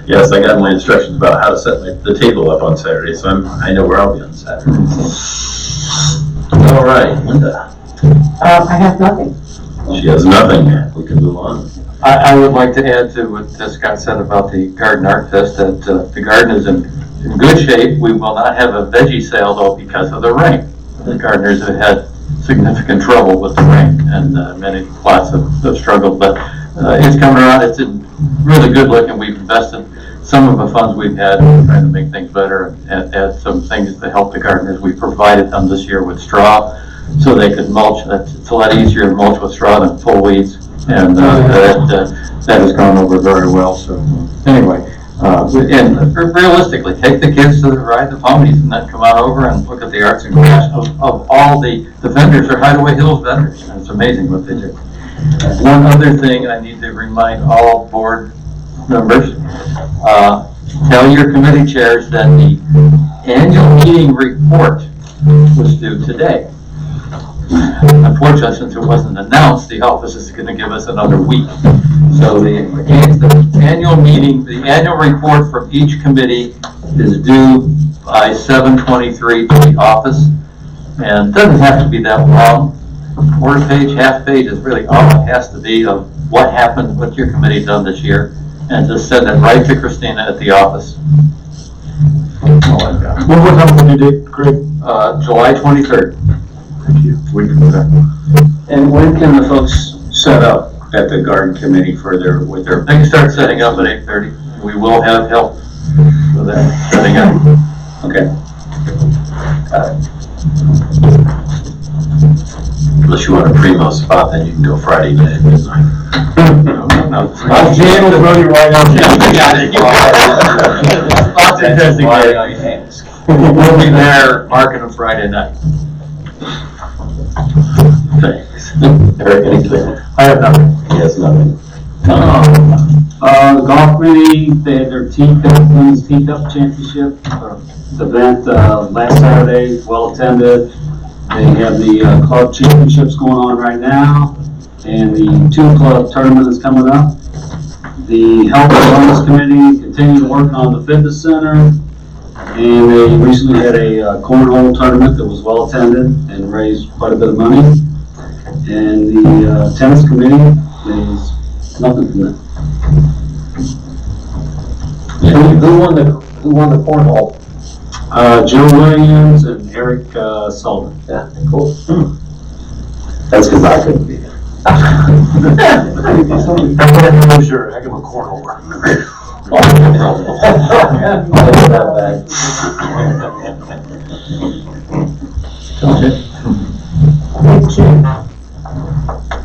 Yes, I got my instructions about how to set the table up on Saturday, so I know where I'll be on Saturday. All right, Linda. I have nothing. She has nothing. We can move on. I would like to add to what Scott said about the Garden Art Fest, that the garden is in good shape. We will not have a veggie sale though because of the rain. The gardeners have had significant trouble with the rain, and many plots have struggled, but it's coming around. It's really good looking. We've invested some of the funds we've had in trying to make things better and add some things to help the gardeners. We provided them this year with straw so they could mulch. It's a lot easier to mulch with straw than full weeds, and that has gone over very well. So anyway, and realistically, take the kids to ride the ponies and then come on over and look at the arts and crafts of all the vendors are Hideaway Hills vendors, and it's amazing what they do. One other thing I need to remind all board members, tell your committee chairs that the annual meeting report was due today. Unfortunately, since it wasn't announced, the office is going to give us another week. So the annual meeting, the annual report from each committee is due by 7:23 to the office. And it doesn't have to be that long. Quarter page, half page is really all it has to be of what happened, what your committee done this year. And just send it right to Christina at the office. All I've got. What time will you date, Greg? July 23rd. Thank you. And when can the folks set up at the garden committee for with their? They can start setting up at 8:30. We will have help with that setting up. Okay. Unless you want a primo spot, then you can go Friday night at midnight. No. I'll jam will throw you right out. Lots of designated. We'll be there marking a Friday night. Thanks. Eric, anything? I have nothing. Yes, nothing. The golf committee, they had their women's teacup championship event last Saturday, well attended. They have the club championships going on right now, and the 2-club tournament is coming up. The health and wellness committee continued working on the fitness center, and they recently had a cornhole tournament that was well attended and raised quite a bit of money. And the tennis committee is nothing from that. Who won the cornhole? Joe Williams and Eric Sullivan. Yeah, cool. That's because I couldn't be there. I'm sure, heck of a cornhole.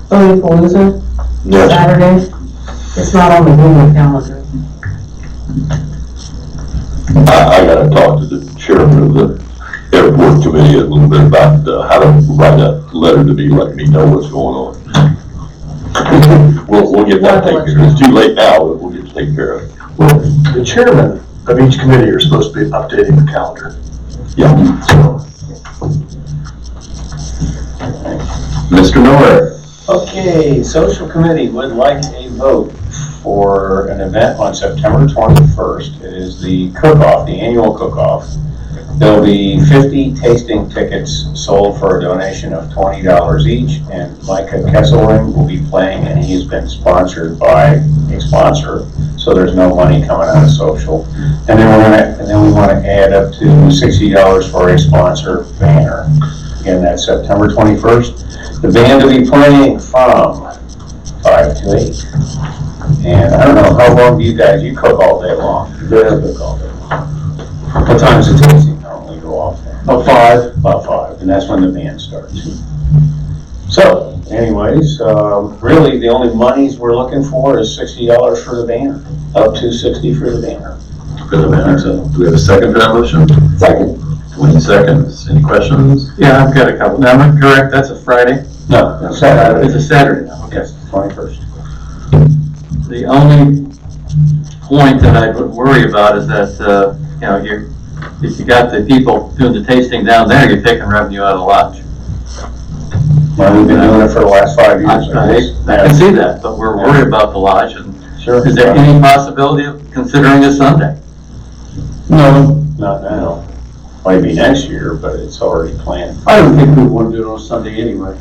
Palooza, Yes. Saturday. It's not on the Google calendar. I gotta talk to the chairman of the airport committee a little bit about how to write a letter to me, letting me know what's going on. We'll get that taken care of. It's too late now, but we'll get it taken care of. Well, the chairman of each committee are supposed to be updating the calendar. Yeah. Mr. Miller. Okay, social committee would like a vote for an event on September 21st. It is the cook-off, the annual cook-off. There'll be 50 tasting tickets sold for a donation of $20 each, and Micah Kesselring will be playing, and he's been sponsored by a sponsor, so there's no money coming out of social. And then we want to add up to $60 for a sponsor banner. Again, that's September 21st. The band will be playing from 5 to 8. And I don't know, how long do you cook all day long? You cook all day long. What time does the tasting normally go off then? About 5. About 5, and that's when the band starts. So, anyways, really the only monies we're looking for is $60 for the banner, up to $60 for the banner. For the banner. Do we have a second for that motion? Second. 20 seconds. Any questions? Yeah, I've got a couple. Now, am I correct? That's a Friday? No, Saturday. It's a Saturday now. Okay. Yes, 21st. The only point that I would worry about is that, if you got the people doing the tasting down there, you're taking revenue out of the lodge. Well, we've been doing it for the last 5 years. I can see that, but we're worried about the lodge. And Sure. is there any possibility of considering a Sunday? No, not now. Maybe next year, but it's already planned. I don't think we want to do it on Sunday anyway.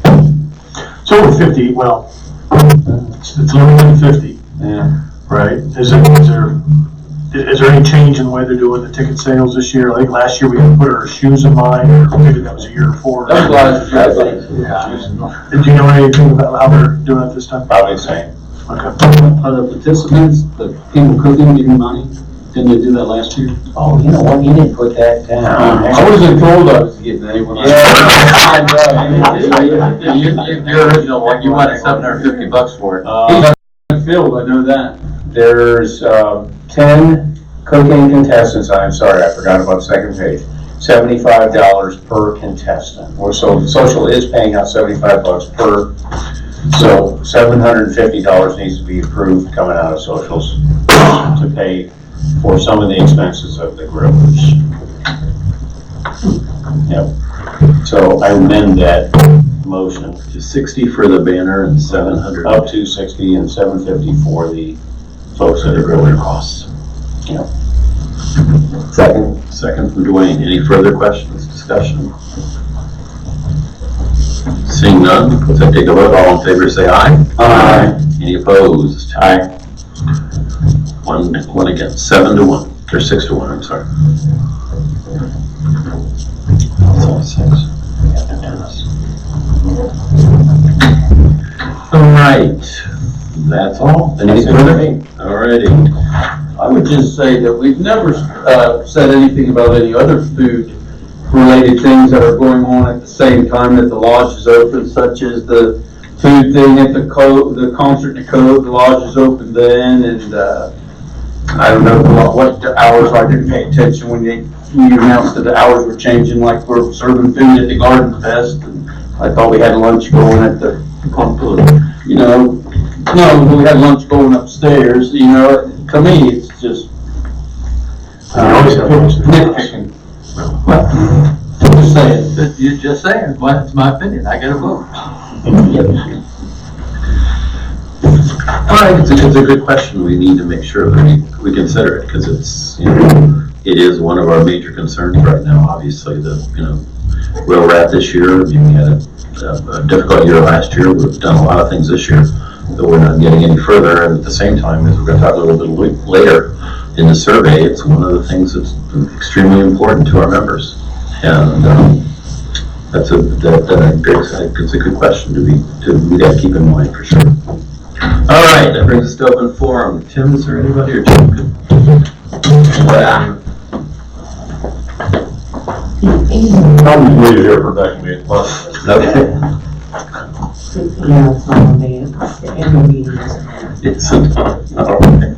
It's over 50, well, it's limited to 50, Yeah. right? Is there any change in the way they're doing the ticket sales this year? Like last year, we had to put our shoes in line, or maybe that was a year before. That was last year, I think. Yeah. Do you know anything about how they're doing it this time? Probably the same. Okay. Are the participants, the people cooking, getting money? Didn't they do that last year? Oh, you know what, you didn't put that down. I wasn't told I was getting any when Your original one, you wanted $750 for it. Filled, I know that. There's 10 cooking contestants, I'm sorry, I forgot about the second page. $75 per contestant. So social is paying out $75 per, so $750 needs to be approved coming out of socials to pay for some of the expenses of the growers. Yep. So I amend that motion To 60 for the banner and 700. up to 60 and 750 for the folks that are growing costs. Second. Second from Dwayne. Any further questions, discussion? Seeing none, let's take a vote. All in favor, say aye. Aye. Any opposed? Aye. One against, 7-1, or 6-1, I'm sorry. It's all 6. All right, that's all. Anything further? All righty. I would just say that we've never said anything about any other food-related things that are going on at the same time that the lodge is open, such as the food thing at the concert at the Cove. The lodge is open then, and I don't know what the hours are. I didn't pay attention when you announced that the hours were changing, like we're serving food at the Garden Fest, and I thought we had lunch going at the, you know, no, we had lunch going upstairs, you know. To me, it's just nitpicking. Just saying. You're just saying, well, it's my opinion, I gotta vote. All right, it's a good question. We need to make sure that we consider it, because it's, you know, it is one of our major concerns right now, obviously, where we're at this year. I mean, we had a difficult year last year. We've done a lot of things this year, but we're not getting any further. And at the same time, as we're going to talk a little bit later in the survey, it's one of the things that's extremely important to our members. And it's a good question we got to keep in mind for sure. All right, that brings us to open forum. Tim, is there anybody or Tim? I'm waiting here for next meeting. Okay. Yeah, it's not on the annual meetings. All right.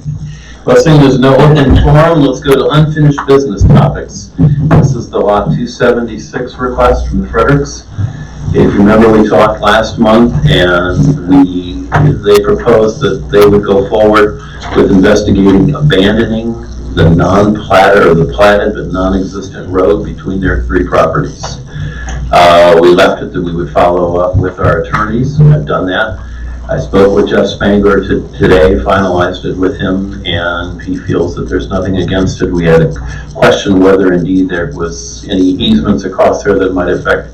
Well, seeing there's no open forum, let's go to unfinished business topics. This is the Lot 276 request from the Fredericks. If you remember, we talked last month, and they proposed that they would go forward with investigating abandoning the non-platted or the platted but non-existent road between their 3 properties. We left it that we would follow up with our attorneys, and I've done that. I spoke with Jeff Spangler today, finalized it with him, and he feels that there's nothing against it. We had a question whether indeed there was any easements across there that might affect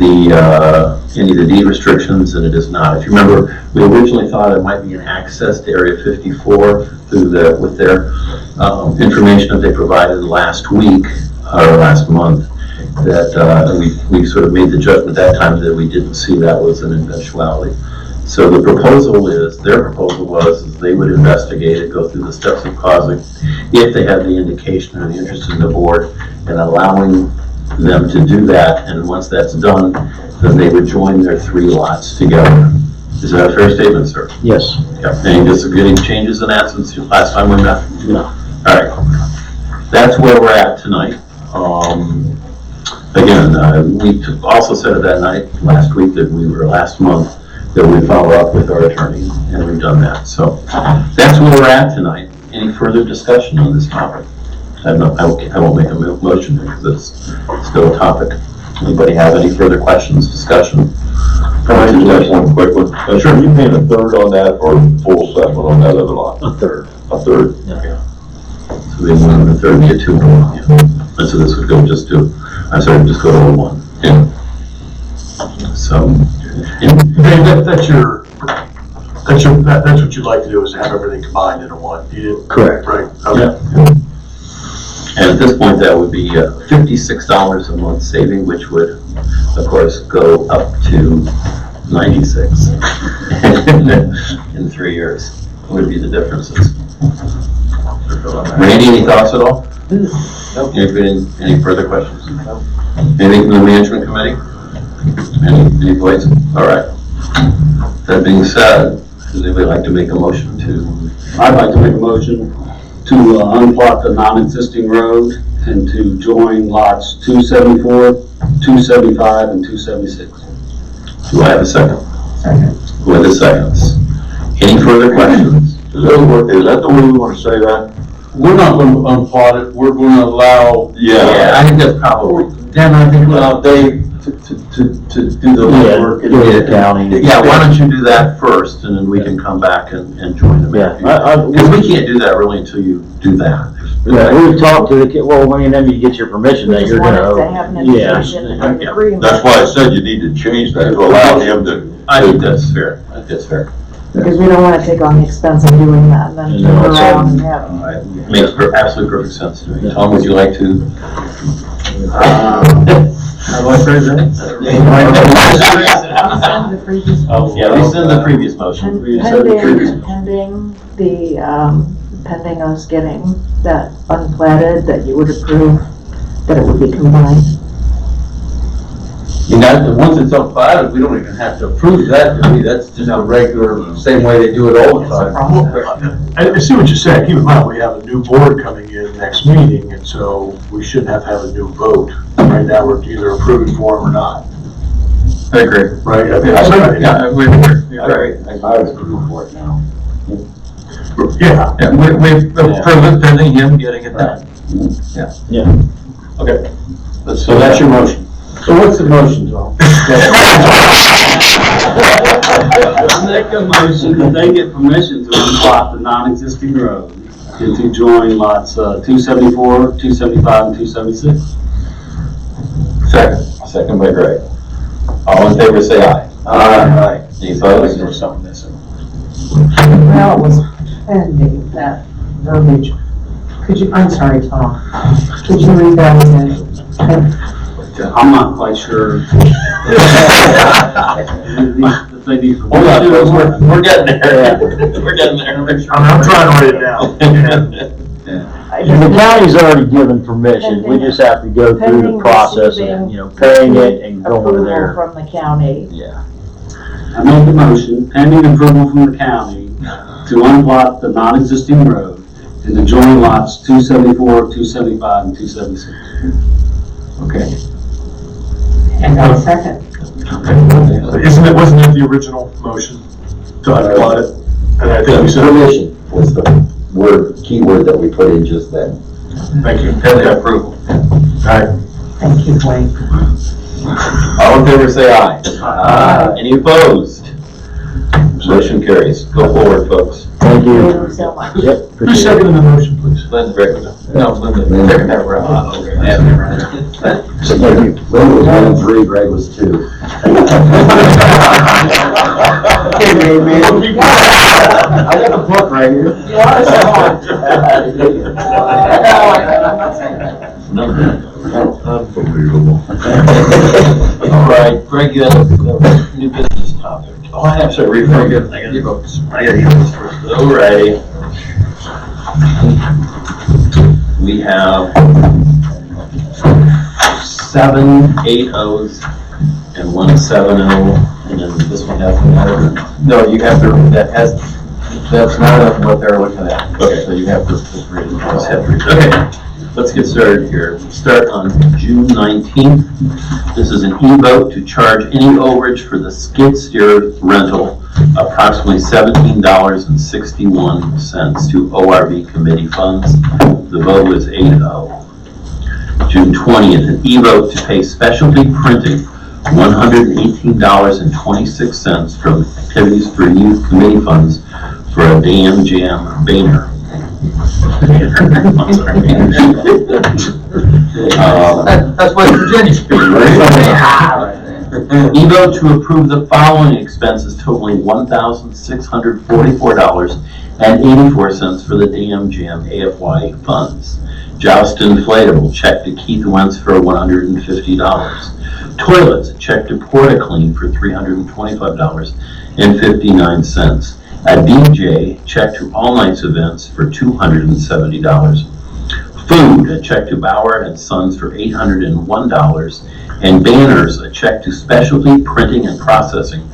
any of the deed restrictions, and it is not. If you remember, we originally thought it might be an access to Area 54 with their information that they provided last week or last month. That we sort of made the judgment at that time that we didn't see that was an eventuality. So the their proposal was they would investigate it, go through the steps of causing, if they had the indication or the interest in the board, and allowing them to do that. And once that's done, then they would join their 3 lots together. Is that a fair statement, sir? Yes. Yep. Any disagreeing changes in that since last time we met? No. All right. That's where we're at tonight. Again, we also said it that night, last month, that we follow up with our attorney, and we've done that. So that's where we're at tonight. Any further discussion on this topic? I won't make a motion because it's still a topic. Anybody have any further questions, discussion? Can I just ask one quick one? Sure. Are you paying a third on that or full settlement on that other lot? A third. A third? Yeah. So we want a third, get 2 more. Yeah. And so this would go just go to 1. Yeah. So. And that's what you'd like to do, is have everything combined into one. Correct. Right. Okay. Yeah. And at this point, that would be $56 a month saving, which would, of course, go up to $96 in 3 years. Would be the differences. Randy, any thoughts at all? Nope. Any further questions? Anything from the management committee? Any voice? All right. That being said, does anybody like to make a motion to? I'd like to make a motion to unplot the non-existing road and to join lots 274, 275, and 276. Do I have a second? Second. With the seconds. Any further questions? Is that the way we want to say that? we're not gonna unplot it, we're gonna allow. Yeah, I think that's probably, then I think, They, to do the legwork and Yeah, get it. county. yeah, why don't you do that first, and then we can come back and join them. Yeah, Because we can't do that really until you do that. Yeah, we've talked to the kid, well, whenever you get your permission, We that just you're wanted gonna. to have an Yeah. indication and an Yeah. agreement. That's why I said you need to change that to allow him to. I think that's fair, I think that's fair. Because we don't want to take on the expense of doing that and then And turn then also- around and have. Makes absolute perfect sense to me. Tom, would you like to? How do I phrase that? Rescind the previous. Yeah, rescind the previous motion. Pending us getting that unplatted, that you would approve, that it would be combined. And that, once it's unplatted, we don't even have to approve that, do we? That's just a regular, same way they do it all the It's a time. process. I see what you're saying. Keep in mind, we have a new board coming in next meeting, and so we shouldn't have to have a new vote. Right now, we're either approving for them or not, I agree. right? Yeah, we agree. Yeah. I was approved for it now. Yeah. Yeah, we've approved it pending him getting it done. Okay. So that's your motion. So what's the motion, Tom? I make a motion that they get permission to unplot the non-existing road and to join lots 274, 275, and 276. Second by Greg. All in favor, say aye. Aye. Any opposed? There was something missing. Well, it was pending that verbiage. Could you, I'm sorry, Tom, could you read that again? I'm not quite sure. If they need Hold on, folks, we're getting there. We're getting there. I'm trying to write it down. The county's already given permission, we just have to go through the Pending process and, paying it and going Approval there. from the county. Yeah. I make the motion pending approval from the county to unplot the non-existing road and to join lots 274, 275, and 276. Okay. And I'll second. Wasn't that the original motion to unplot it? And I think we said, Permission was the key word that we put in just then. thank you. Pending approval. Thank you, Dwayne. All in favor, say aye. Aye. Any opposed? Motion carries. Go forward, folks. Thank Thank you. you so much. Yep. Who's appreciate it. seconding the motion, please? Linda, no, Linda. Linda. That round. Thank you. Linda was 1 and 3, Greg was 2. Okay, man. I got the book right here. Unbelievable. All right, Greg, you have a new business topic. Oh, I have to refer you. I gotta go. I gotta get this first. All righty. We have 7 8-0s and 1 7-0, and then this one has another. No, you have to, that's not what they're looking at. Okay. So you have to just read it. Let's have to- Okay, let's get started here. We'll start on June 19th. This is an e-vote to charge any overage for the skid steer rental, approximately $17.61 to ORV committee funds. The vote was 8-0. June 20th, an e-vote to pay specialty printing $118.26 from Activities for Youth committee funds for a Damn Jam banner. That's West Virginia speak, E-vote to approve the following expenses totaling $1,644.84 for the Damn Jam AFY funds. Joust inflatable, check to Keith Wentz for $150. Toilets, check to Porta Clean for $325.59. A DJ, check to All Nights Events for $270. Food, a check to Bauer and Sons for $801. And banners, a check to Specialty Printing and Processing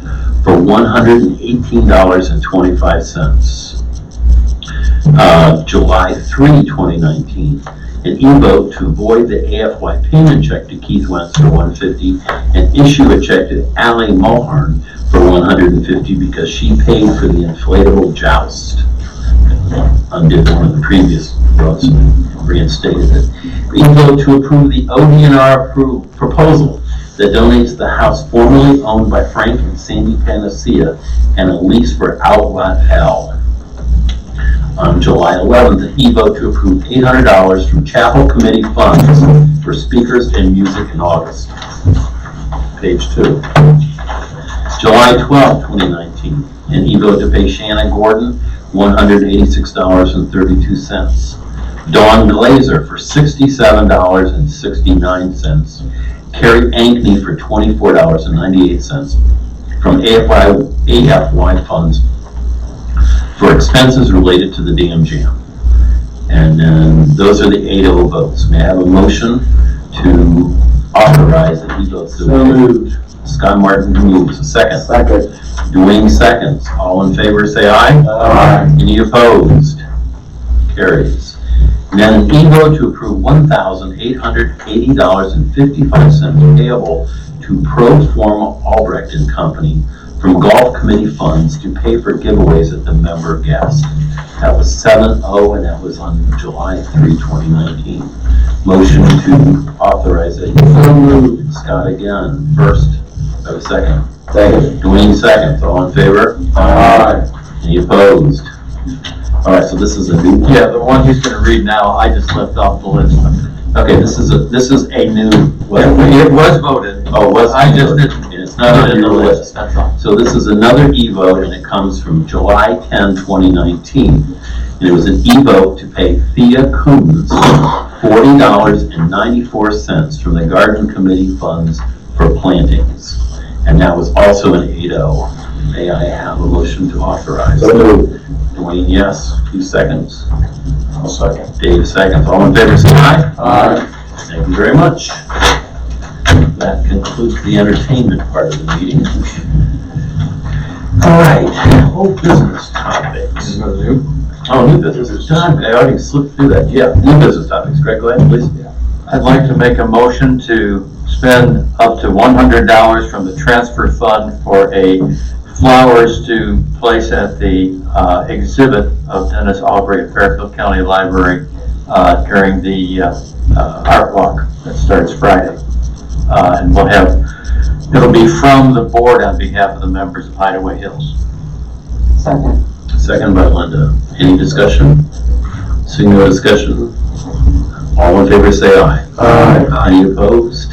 for $118.25. July 3, 2019, an e-vote to void the AFY payment check to Keith Wentz for $150 and issue a check to Allie Mulhern for $150 because she paid for the inflatable joust. undid one of the previous votes and reinstated it. We vote to approve the ODNR proposal that donates the house formerly owned by Frank and Sandy Panacea and a lease for Outlet L. On July 11th, the vote to approve $800 from Chapel Committee funds for speakers and music in August. Page 2. July 12, 2019, an vote to pay Shannon Gordon $186.32. Dawn Glazer for $67.69. Carrie Ankney for $24.98 from AFY funds for expenses related to the Dam Jam. And then those are the 8-0 votes. May I have a motion to authorize the votes? So moved. Scott Martin moves. A second. Second. Dwayne seconds. All in favor say aye. Aye. Any opposed? Carries. And then an vote to approve $1,880.55 payable to Pro Forma Albrecht and Company from Golf Committee funds to pay for giveaways at the member guest. That was 7-0, and that was on July 3, 2019. Motion to authorize it. So moved. Scott again, first. Have a second. Second. Dwayne seconds. All in favor? Aye. Any opposed? All right, so this is a new one. Yeah, the one he's gonna read now, I just left off the list. Okay, this is a new. It was voted. Oh, was I just didn't. It's not in the list. That's all. So this is another e-vote, and it comes from July 10, 2019. And it was an e-vote to pay Thea Coons $40.94 from the Garden Committee funds for plantings. And that was also an 8-0. May I have a motion to authorize? So moved. Dwayne, yes. 2 seconds. I'll second. Dave, seconds. All in favor, say aye. Aye. Thank you very much. That concludes the entertainment part of the meeting. All right, old business topics. Oh, new business. John, I already slipped through that. Yeah, new business topics. Greg, go ahead, please. I'd like to make a motion to spend up to $100 from the transfer fund for a flowers to place at the exhibit of Dennis Aubrey at Fairfield County Library during the art walk that starts Friday. And it'll be from the board on behalf of the members of Hideaway Hills. Second. Second by Linda. Any discussion? Seeing no discussion, all in favor say aye. Aye. Any opposed?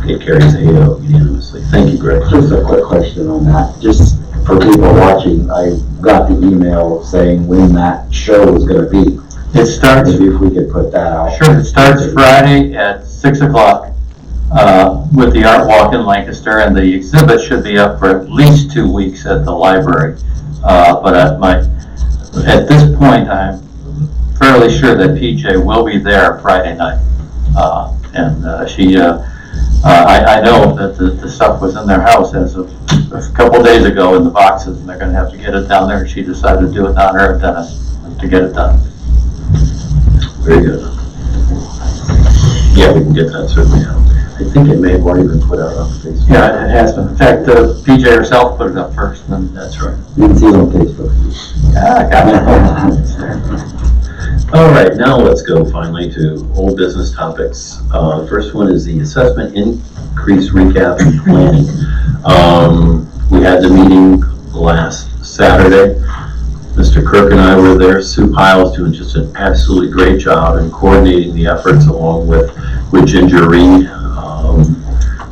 It carries 8-0 unanimously. Thank you, Greg. Just a quick question on that, just for people watching, I got the email saying when that show was gonna be. It starts, Maybe if we could put that out. sure, it starts Friday at 6 o'clock with the art walk in Lancaster, and the exhibit should be up for at least 2 weeks at the library. But at this point, I'm fairly sure that PJ will be there Friday night. I know that the stuff was in their house as of a couple days ago in the boxes, and they're gonna have to get it down there, and she decided to do it down there at Dennis to get it done. Very good. Yeah, we can get that certainly out there. I think it may have already been put out on Facebook. Yeah, it has been. In fact, PJ herself put it up first, and then That's right. Didn't see it on Facebook. I got it. All right, now let's go finally to old business topics. First one is the assessment increase recap and planning. We had the meeting last Saturday. Mr. Kirk and I were there. Sue Piles doing just an absolutely great job in coordinating the efforts along with Ginger Reed.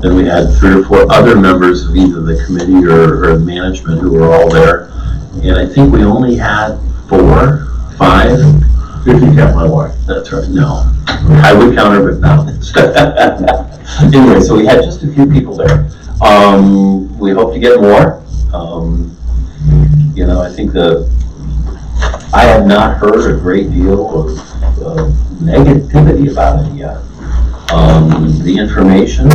Then we had 3 or 4 other members of either the committee or management who were all there. And I think we only had 4, 5. If you count my wife. That's right, no. I would count her, but no. Anyway, so we had just a few people there. We hope to get more. I think I have not heard a great deal of negativity about it yet. The information,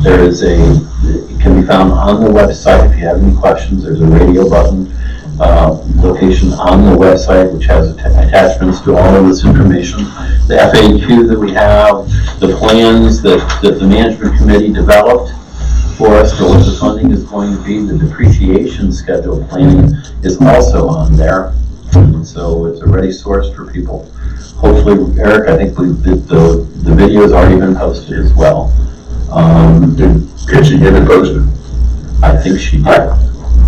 it can be found on the website. If you have any questions, there's a radio button location on the website which has attachments to all of this information. The FAQ that we have, the plans that the management committee developed for us for what the funding is going to be, the depreciation schedule planning is also on there. And so it's a ready source for people. Hopefully, Eric, I think the video's already been posted as well. Did she get it posted? I think she did.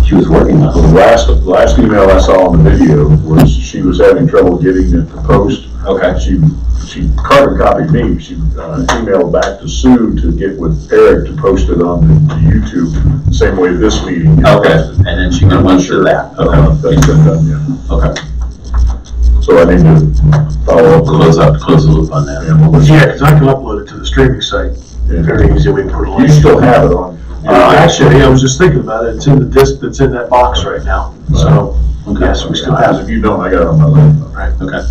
She was working on The it. last email I saw on the video was she was having trouble getting it to post. Okay. She carbon copied me. She emailed back to Sue to get with Eric to post it on the YouTube, the same way this meeting is Okay, posted. and then she can I'm run not through that. I don't know if that's been done yet. Okay. So I need to follow up. Close the loop on that. Yeah, because I can upload it to the streaming site, very easy, we can put a link. You still have it on. Actually, I was just thinking about it, it's in the disc that's in that box right now, so, yes, we still have it. If you don't, I got it on my laptop. Right. Okay.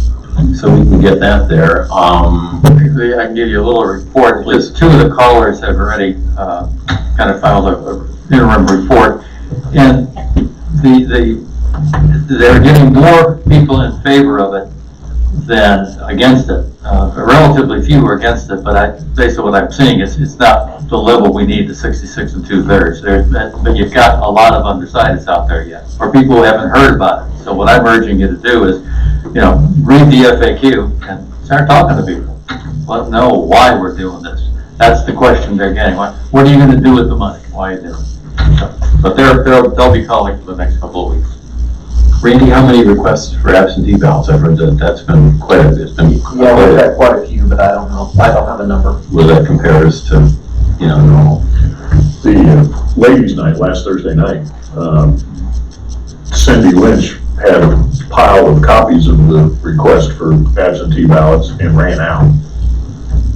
So we can get that there. I can give you a little report, because two of the callers have already kind of filed a interim report. And they're getting more people in favor of it than against it. Relatively few are against it, but based on what I'm seeing, it's not the level we need, the 66 and 2/3. But you've got a lot of undecideds out there yet, or people who haven't heard about it. So what I'm urging you to do is, read the FAQ and start talking to people. Let them know why we're doing this. That's the question they're getting. What are you going to do with the money? Why are you doing it? But they'll be calling for the next couple of weeks. Randy, how many requests for absentee ballots? I've heard that that's been quite a bit. Yeah, we've had quite a few, but I don't know, I don't have a number. Where that compares to, normal. The ladies' night, last Thursday night, Cindy Lynch had a pile of copies of the request for absentee ballots and ran out.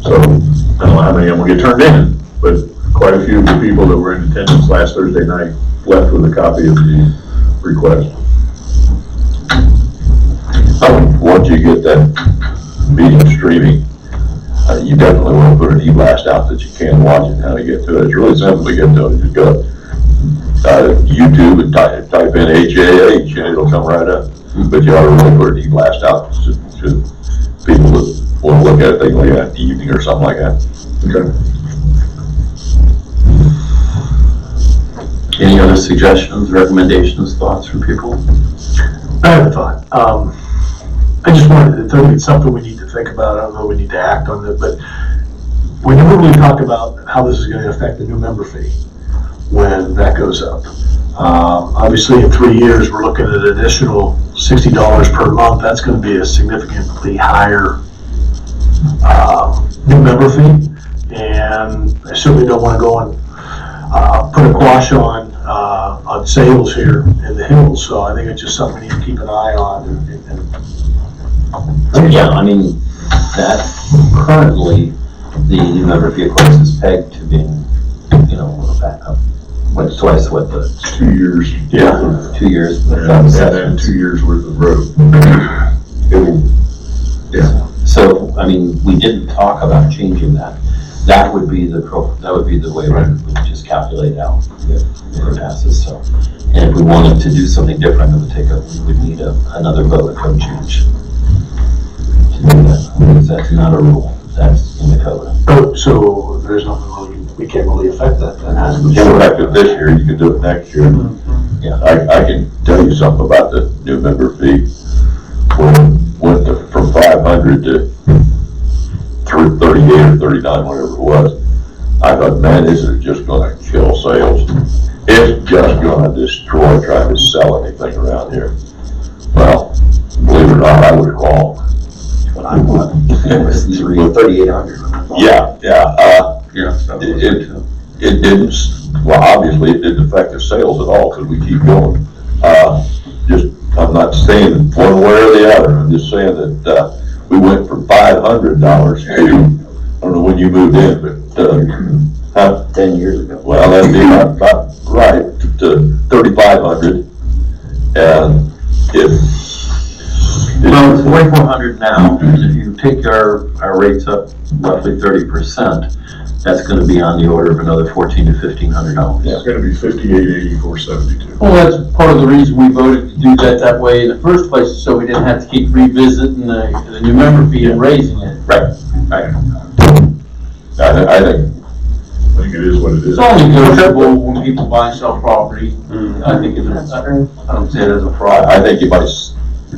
So, I don't know how many of them will get turned in, but quite a few of the people that were in attendance last Thursday night left with a copy of the request. Once you get that meeting streaming, you definitely want to put an e-blast out that you can watch and how to get to it. It's really simple to get to it. You just go YouTube and type in HAH and it'll come right up. But you ought to really put an e-blast out to people that want to look at it, they can look at it in the evening or something like that. Okay. Any other suggestions, recommendations, thoughts from people? I have a thought. I just wanted to tell you, it's something we need to think about. I don't know, we need to act on it, but we never really talk about how this is going to affect the new member fee when that goes up. Obviously, in 3 years, we're looking at an additional $60 per month. That's going to be a significantly higher new member fee, and I certainly don't want to go and put a quash on sales here in the hills. So I think it's just something we need to keep an eye on. Yeah, I mean, that currently, the new member fee, of course, is pegged to being, back up. Twice what the 2 years. Yeah. 2 years. And then 2 years worth of road. So, I mean, we didn't talk about changing that. That would be the way we would just calculate out if it passes, so. And if we wanted to do something different, we would need another vote, a code change to do that, because that's not a rule, that's in the code. Oh, so there's nothing really, we can't really affect that then? You can affect it this year, you can do it next year. Yeah. I can tell you something about the new member fee. Went from 500 to 38 or 39, whatever it was. I thought, man, this is just gonna kill sales. It's just gonna destroy trying to sell anything around here. Well, believe it or not, I was wrong. When I bought it was 3,800. Yeah. It didn't, well, obviously it didn't affect the sales at all because we keep going. I'm not saying one way or the other. I'm just saying that, we went from $500 to, I don't know when you moved in, but, 10 years ago. well, that'd be about right, to 3,500. And Well, it's 4,400 now, and if you take our rates up roughly 30%, that's gonna be on the order of another $1,400 to $1,500. It's gonna be 58.84.72. Well, that's part of the reason we voted to do that way in the first place, so we didn't have to keep revisiting the new member fee and raising it. right. I think it is what it is. It's only negotiable when people buy and sell property. I think I don't see it as a fraud. I think you might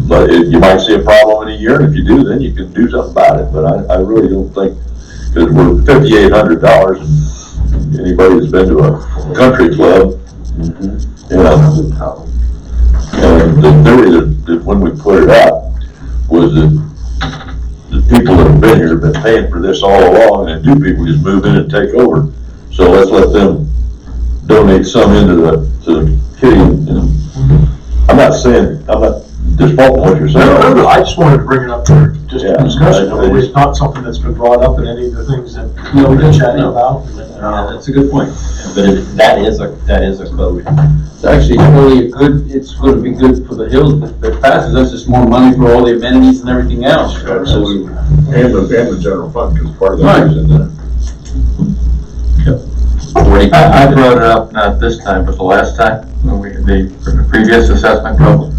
but you might see a problem in a year, and if you do, then you can do something about it, but I really don't think, because we're $5,800, and anybody that's been to a country club, you know, and the theory that when we put it up was that the people that have been here have been paying for this all along, and new people just move in and take over. So let's let them donate some into the kitty. I'm not disfaulting what you're saying. No, I just wanted to bring it up for just Yeah, a discussion. I It's not something that's been brought up in any of the things that, we've been chatting about. That's a good point, but that is a code. It's actually really it's gonna be good for the hills if it passes, that's just more money for all the amenities and everything else. Absolutely. And the general fund, because part of Right. that is in there. I brought it up, not this time, but the last time, when the previous assessment code,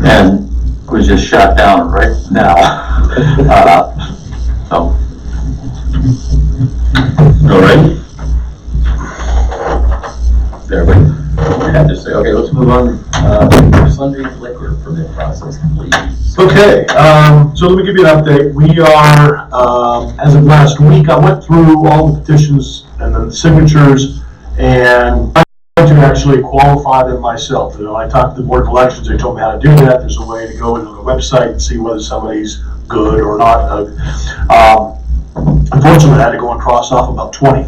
and was just shot down right now. So. All right. Everybody had to say, okay, let's move on, Sunday liquor permit process, please. Okay, so let me give you an update. We are, as of last week, I went through all the petitions and the signatures, and I tried to actually qualify them myself. You know, I talked to the Board of Elections, they told me how to do that. There's a way to go into the website and see whether somebody's good or not. Unfortunately, I had to go and cross off about 20.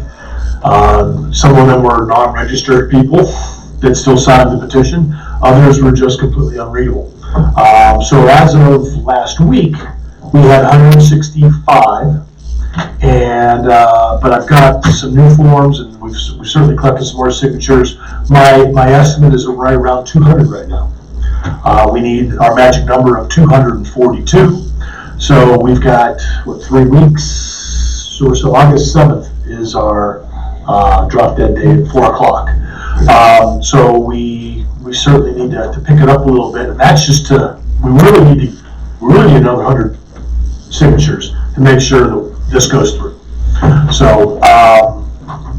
Some of them were non-registered people that still signed the petition. Others were just completely unreadable. So as of last week, we had 165, and but I've got some new forms, and we've certainly collected some more signatures. My estimate is right around 200 right now. We need our magic number of 242. So we've got, 3 weeks or so. August 7th is our drop dead date at 4 o'clock. So we certainly need to pick it up a little bit, and that's just we really need another 100 signatures to make sure that this goes through. So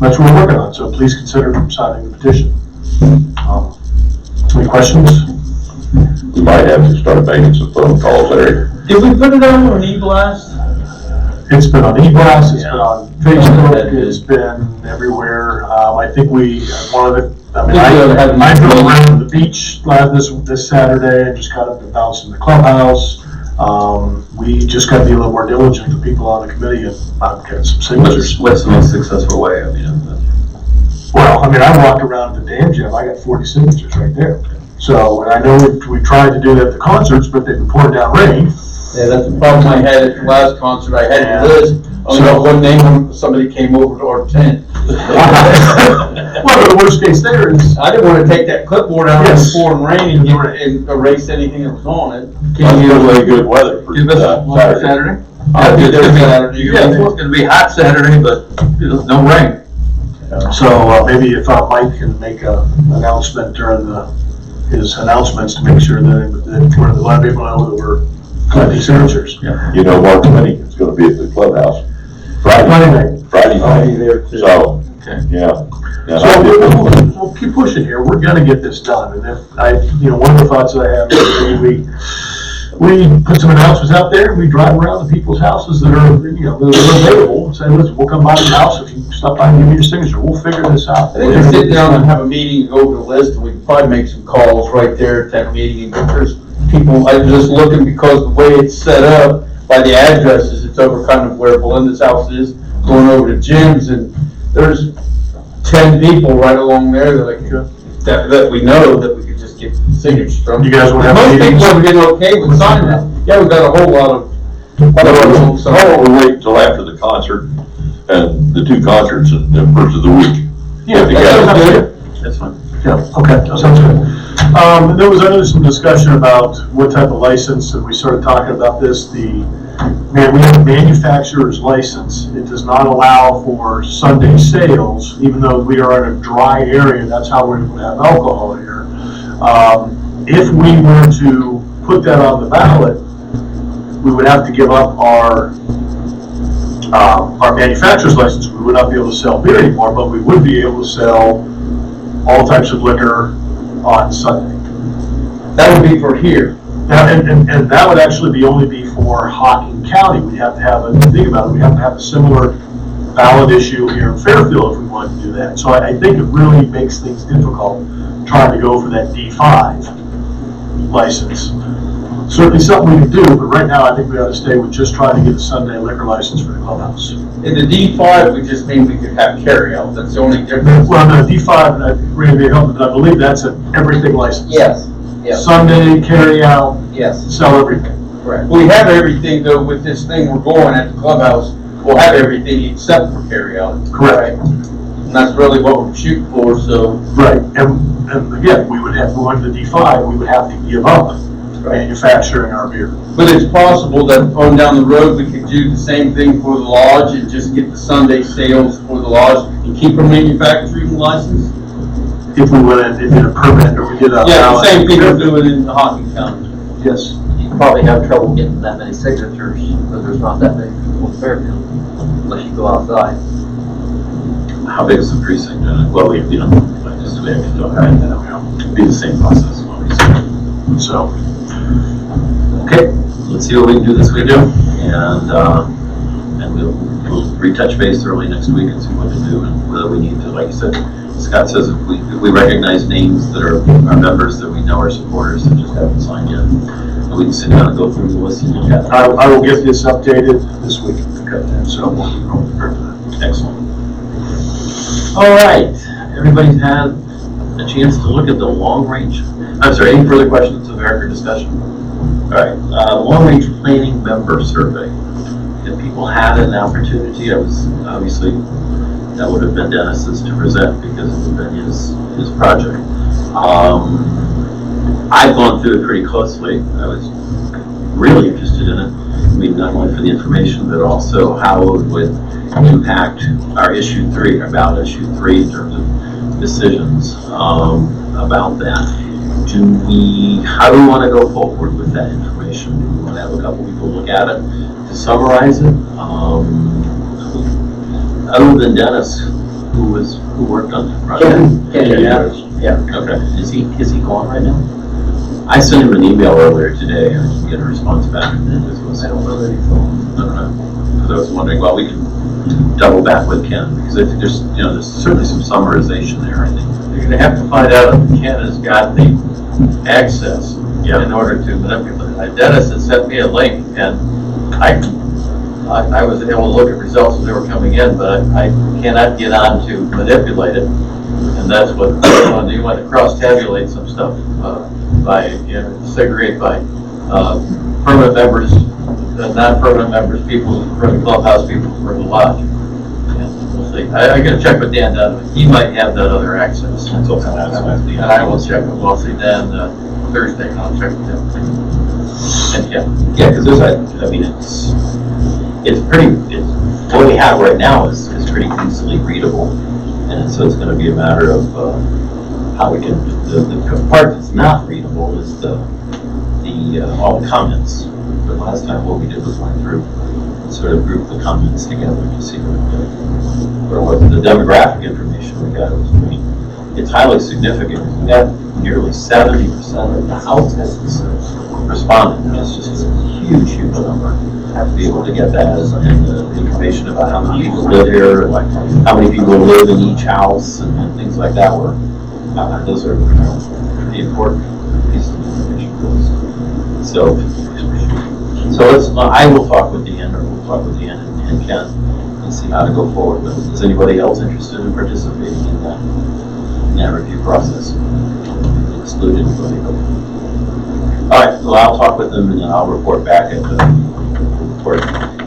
that's what we're working on. So please consider signing the petition. Any questions? We might have to start making some phone calls there. Did we put it on e-blast? It's been on e-blast, it's been on Facebook, it's been everywhere. I think one of the, I drove around the beach this Saturday and just got up and bounced in the clubhouse. We just got to be a little more diligent, the people on the committee, and get some signatures. What's the most successful way? Well, I walked around the dam gym, I got 40 signatures right there. So, and I know we tried to do that at the concerts, but they've been pouring down rain. Yeah, that's the problem I had at the last concert, I had a list, only got one name when somebody came over to our tent. Well, the worst case there is, I didn't wanna take that clipboard out in Yes. the pouring rain and erase anything that was on it. It's really good weather for Give us one Saturday. Saturday? I'll be there Saturday. Yeah, it's gonna be hot Saturday, but no rain. so maybe if Mike can make an announcement during his announcements to make sure that we're letting people know that we're collecting signatures. You know, Mark Minnie is gonna be at the clubhouse Friday night. I'll be there too. So, Okay. yeah. Yeah, So we'll keep pushing here. We're gonna get this done. And if one of the thoughts that I have is we put some announcements out there, and we drive around to people's houses that are, that are available, and say, listen, we'll come by your house if you stop by and give me your signature. We'll figure this out. I think we sit down and have a meeting and go over the list, and we can probably make some calls right there at that meeting, and there's people, I'm just looking because the way it's set up, by the addresses, it's over kind of where Belinda's house is, going over to Jim's, and there's 10 people right along there that we know that we could just get signatures from. You guys want to have Most meetings? people have been okay with signing that. Yeah, we've got a whole lot of. Why don't we wait until after the concert and the 2 concerts and the first of the week? Yeah, Together. good. That's fine. Yeah, okay, sounds good. There was some discussion about what type of license, and we started talking about this. We have a manufacturer's license. It does not allow for Sunday sales, even though we are in a dry area. That's how we're going to have alcohol here. If we were to put that on the ballot, we would have to give up our manufacturer's license. We would not be able to sell beer anymore, but we would be able to sell all types of liquor on Sunday. That would be for here. And that would actually only be for Hocking County. We'd have to have, think about it, we have to have a similar ballot issue here in Fairfield if we wanted to do that. So I think it really makes things difficult trying to go for that D5 license. Certainly something we could do, but right now I think we ought to stay with just trying to get a Sunday liquor license for the clubhouse. In the D5, we just mean we could have carryout, that's the only difference. Well, no, D5, Randy, help me, but I believe that's an everything license. Yes, yes, Sunday, carry out, yes, sell everything. correct. We have everything though with this thing we're going at the clubhouse, we'll have everything except for carryout. Correct. And that's really what we're shooting for, so. Right, and again, we would have, going to the D5, we would have to give up manufacturing our beer. But it's possible that on down the road, we could do the same thing for the lodge and just get the Sunday sales for the lodge and keep our manufacturing license? If we went and did a permit, or we did a. Yeah, the same thing we're doing in Hocking County. Yes. You probably have trouble getting that many signatures, because there's not that many people in Fairfield, unless you go outside. How big is the precinct? Well, we have to go ahead and it'll be the same process. So, Okay, let's see what we can do this weekend, and we'll retouch base early next week and see what to do, and whether we need to, like you said, Scott says, if we recognize names that are our members that we know are supporters, that just haven't signed yet, and we can sit down and go through the list and look at it. I will get this updated this week. Okay. And so we'll prepare for that. Excellent. All right, everybody's had a chance to look at the any further questions of Eric or discussion? All right, long-range planning member survey. If people had an opportunity, obviously, that would have been Dennis's to present because it would have been his project. I've gone through it pretty closely. I was really interested in it. I mean, not only for the information, but also how it would impact our issue 3, our ballot issue 3 in terms of decisions about that. How do we want to go forward with that information? Do we want to have a couple people look at it to summarize it? Other than Dennis, who worked on the project? Yeah. Okay. Is he gone right now? I sent him an email earlier today. I didn't get a response back. I don't know that he phoned. Okay. Because I was wondering, well, we can double back with Ken because I think there's certainly some summarization there. I think You're gonna have to find out if Ken has got the access in order to manipulate. Dennis had sent me a link, and I was able to look at results as they were coming in, but I cannot get on to manipulate it. And that's what you want to do. You want to cross-tabulate some stuff segregate by permanent members, non-permanent members, people from the clubhouse, people from the lodge. And we'll see. I got to check with Dan Donovan. He might have that other access. And I will check with Wesley Dan Thursday, and I'll check with him. And because what we have right now is pretty easily readable, and so it's going to be a matter of how we can. The part that's not readable is all the comments. The last time what we did was went through and sort of group the comments together to see what was the demographic information we got. It's highly significant. We got nearly 70% of the households responded. It's just a huge number. Have to be able to get that and the information about how many people live here, and how many people live in each house, and things like that. Those are pretty important pieces of information for us. So I will talk with Dan, or we'll talk with Dan and Ken, and see how to go forward. But is anybody else interested in participating in that review process? Exclude anybody. All right, well, I'll talk with them, and then I'll report back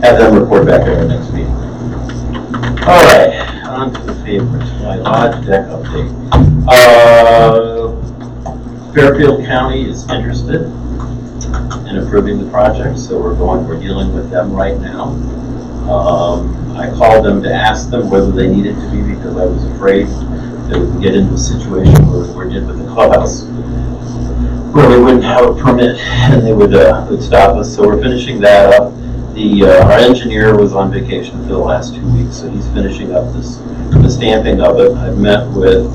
have them report back at our next meeting. All right, on to the favorites. My lodge deck update. Fairfield County is interested in approving the project, so we're dealing with them right now. I called them to ask them whether they needed to be, because I was afraid that we could get into a situation where we did with the clubhouse, where we wouldn't have a permit and they would stop us. So we're finishing that up. Our engineer was on vacation for the last 2 weeks, so he's finishing up the stamping of it. I've met with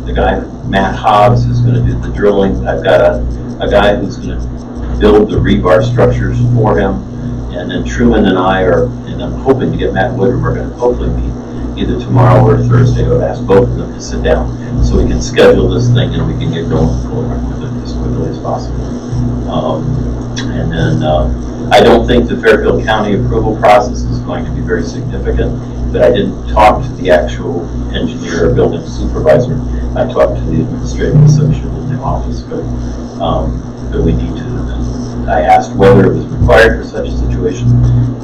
the guy, Matt Hobbs, who's going to do the drilling. I've got a guy who's gonna build the rebar structures for him. And then Truman and I are, and I'm hoping to get Matt Woodard, we're gonna hopefully meet either tomorrow or Thursday. I've asked both of them to sit down so we can schedule this thing and we can get going forward with it as quickly as possible. And then I don't think the Fairfield County approval process is going to be very significant, but I didn't talk to the actual engineer or building supervisor. I talked to the administrative associate in the office, but we need to. I asked whether it was required for such a situation,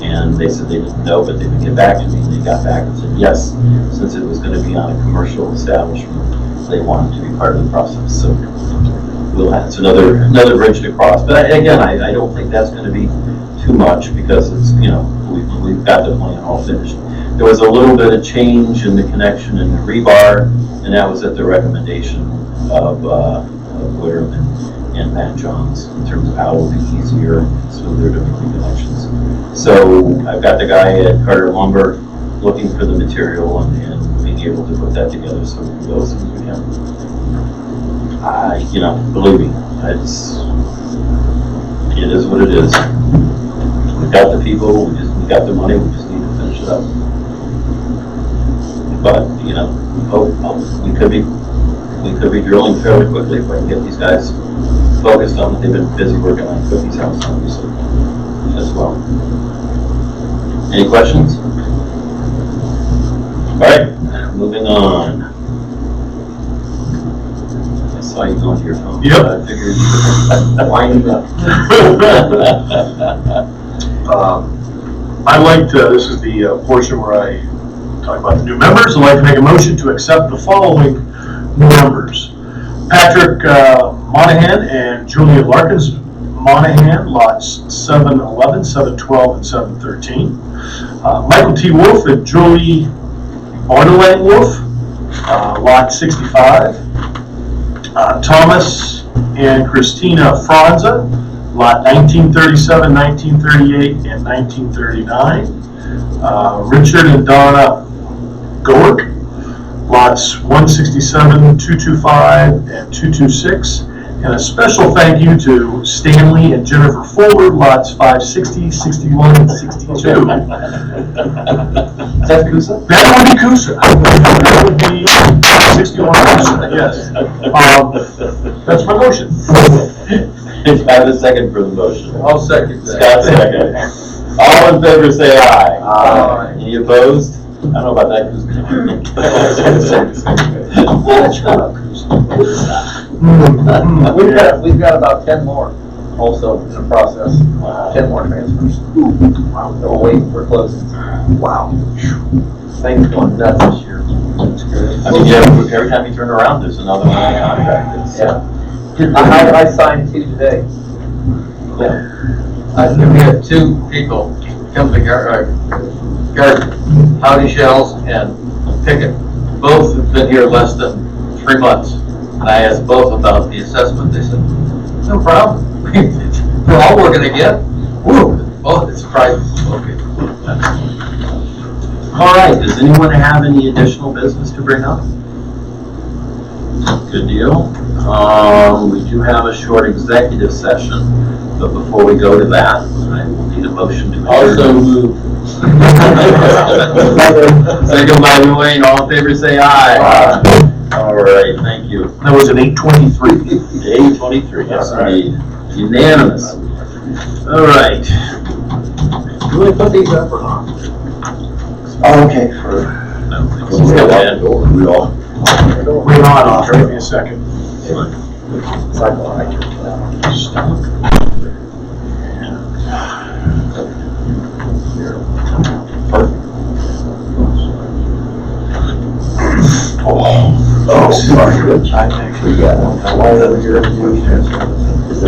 and they said they didn't know, but they would get back to me, and they got back and said yes, since it was going to be on a commercial establishment, they wanted to be part of the process. So we'll have, it's another bridge to cross. But again, I don't think that's going to be too much because it's, you know, we've got the plan all finished. There was a little bit of change in the connection in the rebar, and that was at the recommendation of Woodard and Matt Johns in terms of how it will be easier and smoother to make the connections. So I've got the guy at Carter Lumber looking for the material and being able to put that together so we can go as soon as we can. You know, believe me, it is what it is. We've got the people, we got the money, we just need to finish it up. But, you know, we could be drilling fairly quickly if I can get these guys focused on it. They've been busy working on Cookie's house, obviously, as well. Any questions? All right, moving on. I saw you going to your phone. Yep. I figured you were winding up. I'd like to, this is the portion where I talk about the new members. I'd like to make a motion to accept the following new members. Patrick Monahan and Julia Larkins Monahan, lots 711, 712, and 713. Michael T. Wolf and Julie Barnelang Wolf, lot 65. Thomas and Christina Franza, lot 1937, 1938, and 1939. Richard and Donna Gork, lots 167, 225, and 226. And a special thank you to Stanley and Jennifer Fuller, lots 560, 61, and 62. Is that Coosa? That would be Coosa. That would be 61 Coosa, yes. That's my motion. I have a second for the motion. I'll second that. Scott second. All in favor say aye. Aye. Any opposed? I don't know about that. We've got about 10 more also in the process. 10 more transfers. Wow. That we're waiting for closing. Wow. Things going nuts this year. I mean, yeah, every time you turn around, there's another one in the contract. Yeah. I signed 2 today. We had 2 people come to Howdy Shells and Pickett. Both have been here less than 3 months. And I asked both about the assessment. They said, no problem. We're all working again. Woo! Oh, it's surprising. Okay. All right, does anyone have any additional business to bring up? Good deal. We do have a short executive session, but before we go to that, I will need a motion to adjourn. Also move. Second by Wayne, all in favor say aye. All right, thank you. That was an 8:23. 8:23, yes indeed. Unanimous. All right. You want to put these up or not? Oh, okay. No, it's We all. We're on off, give me a second. Oh, sorry, Rich. I've actually got one over here. Is there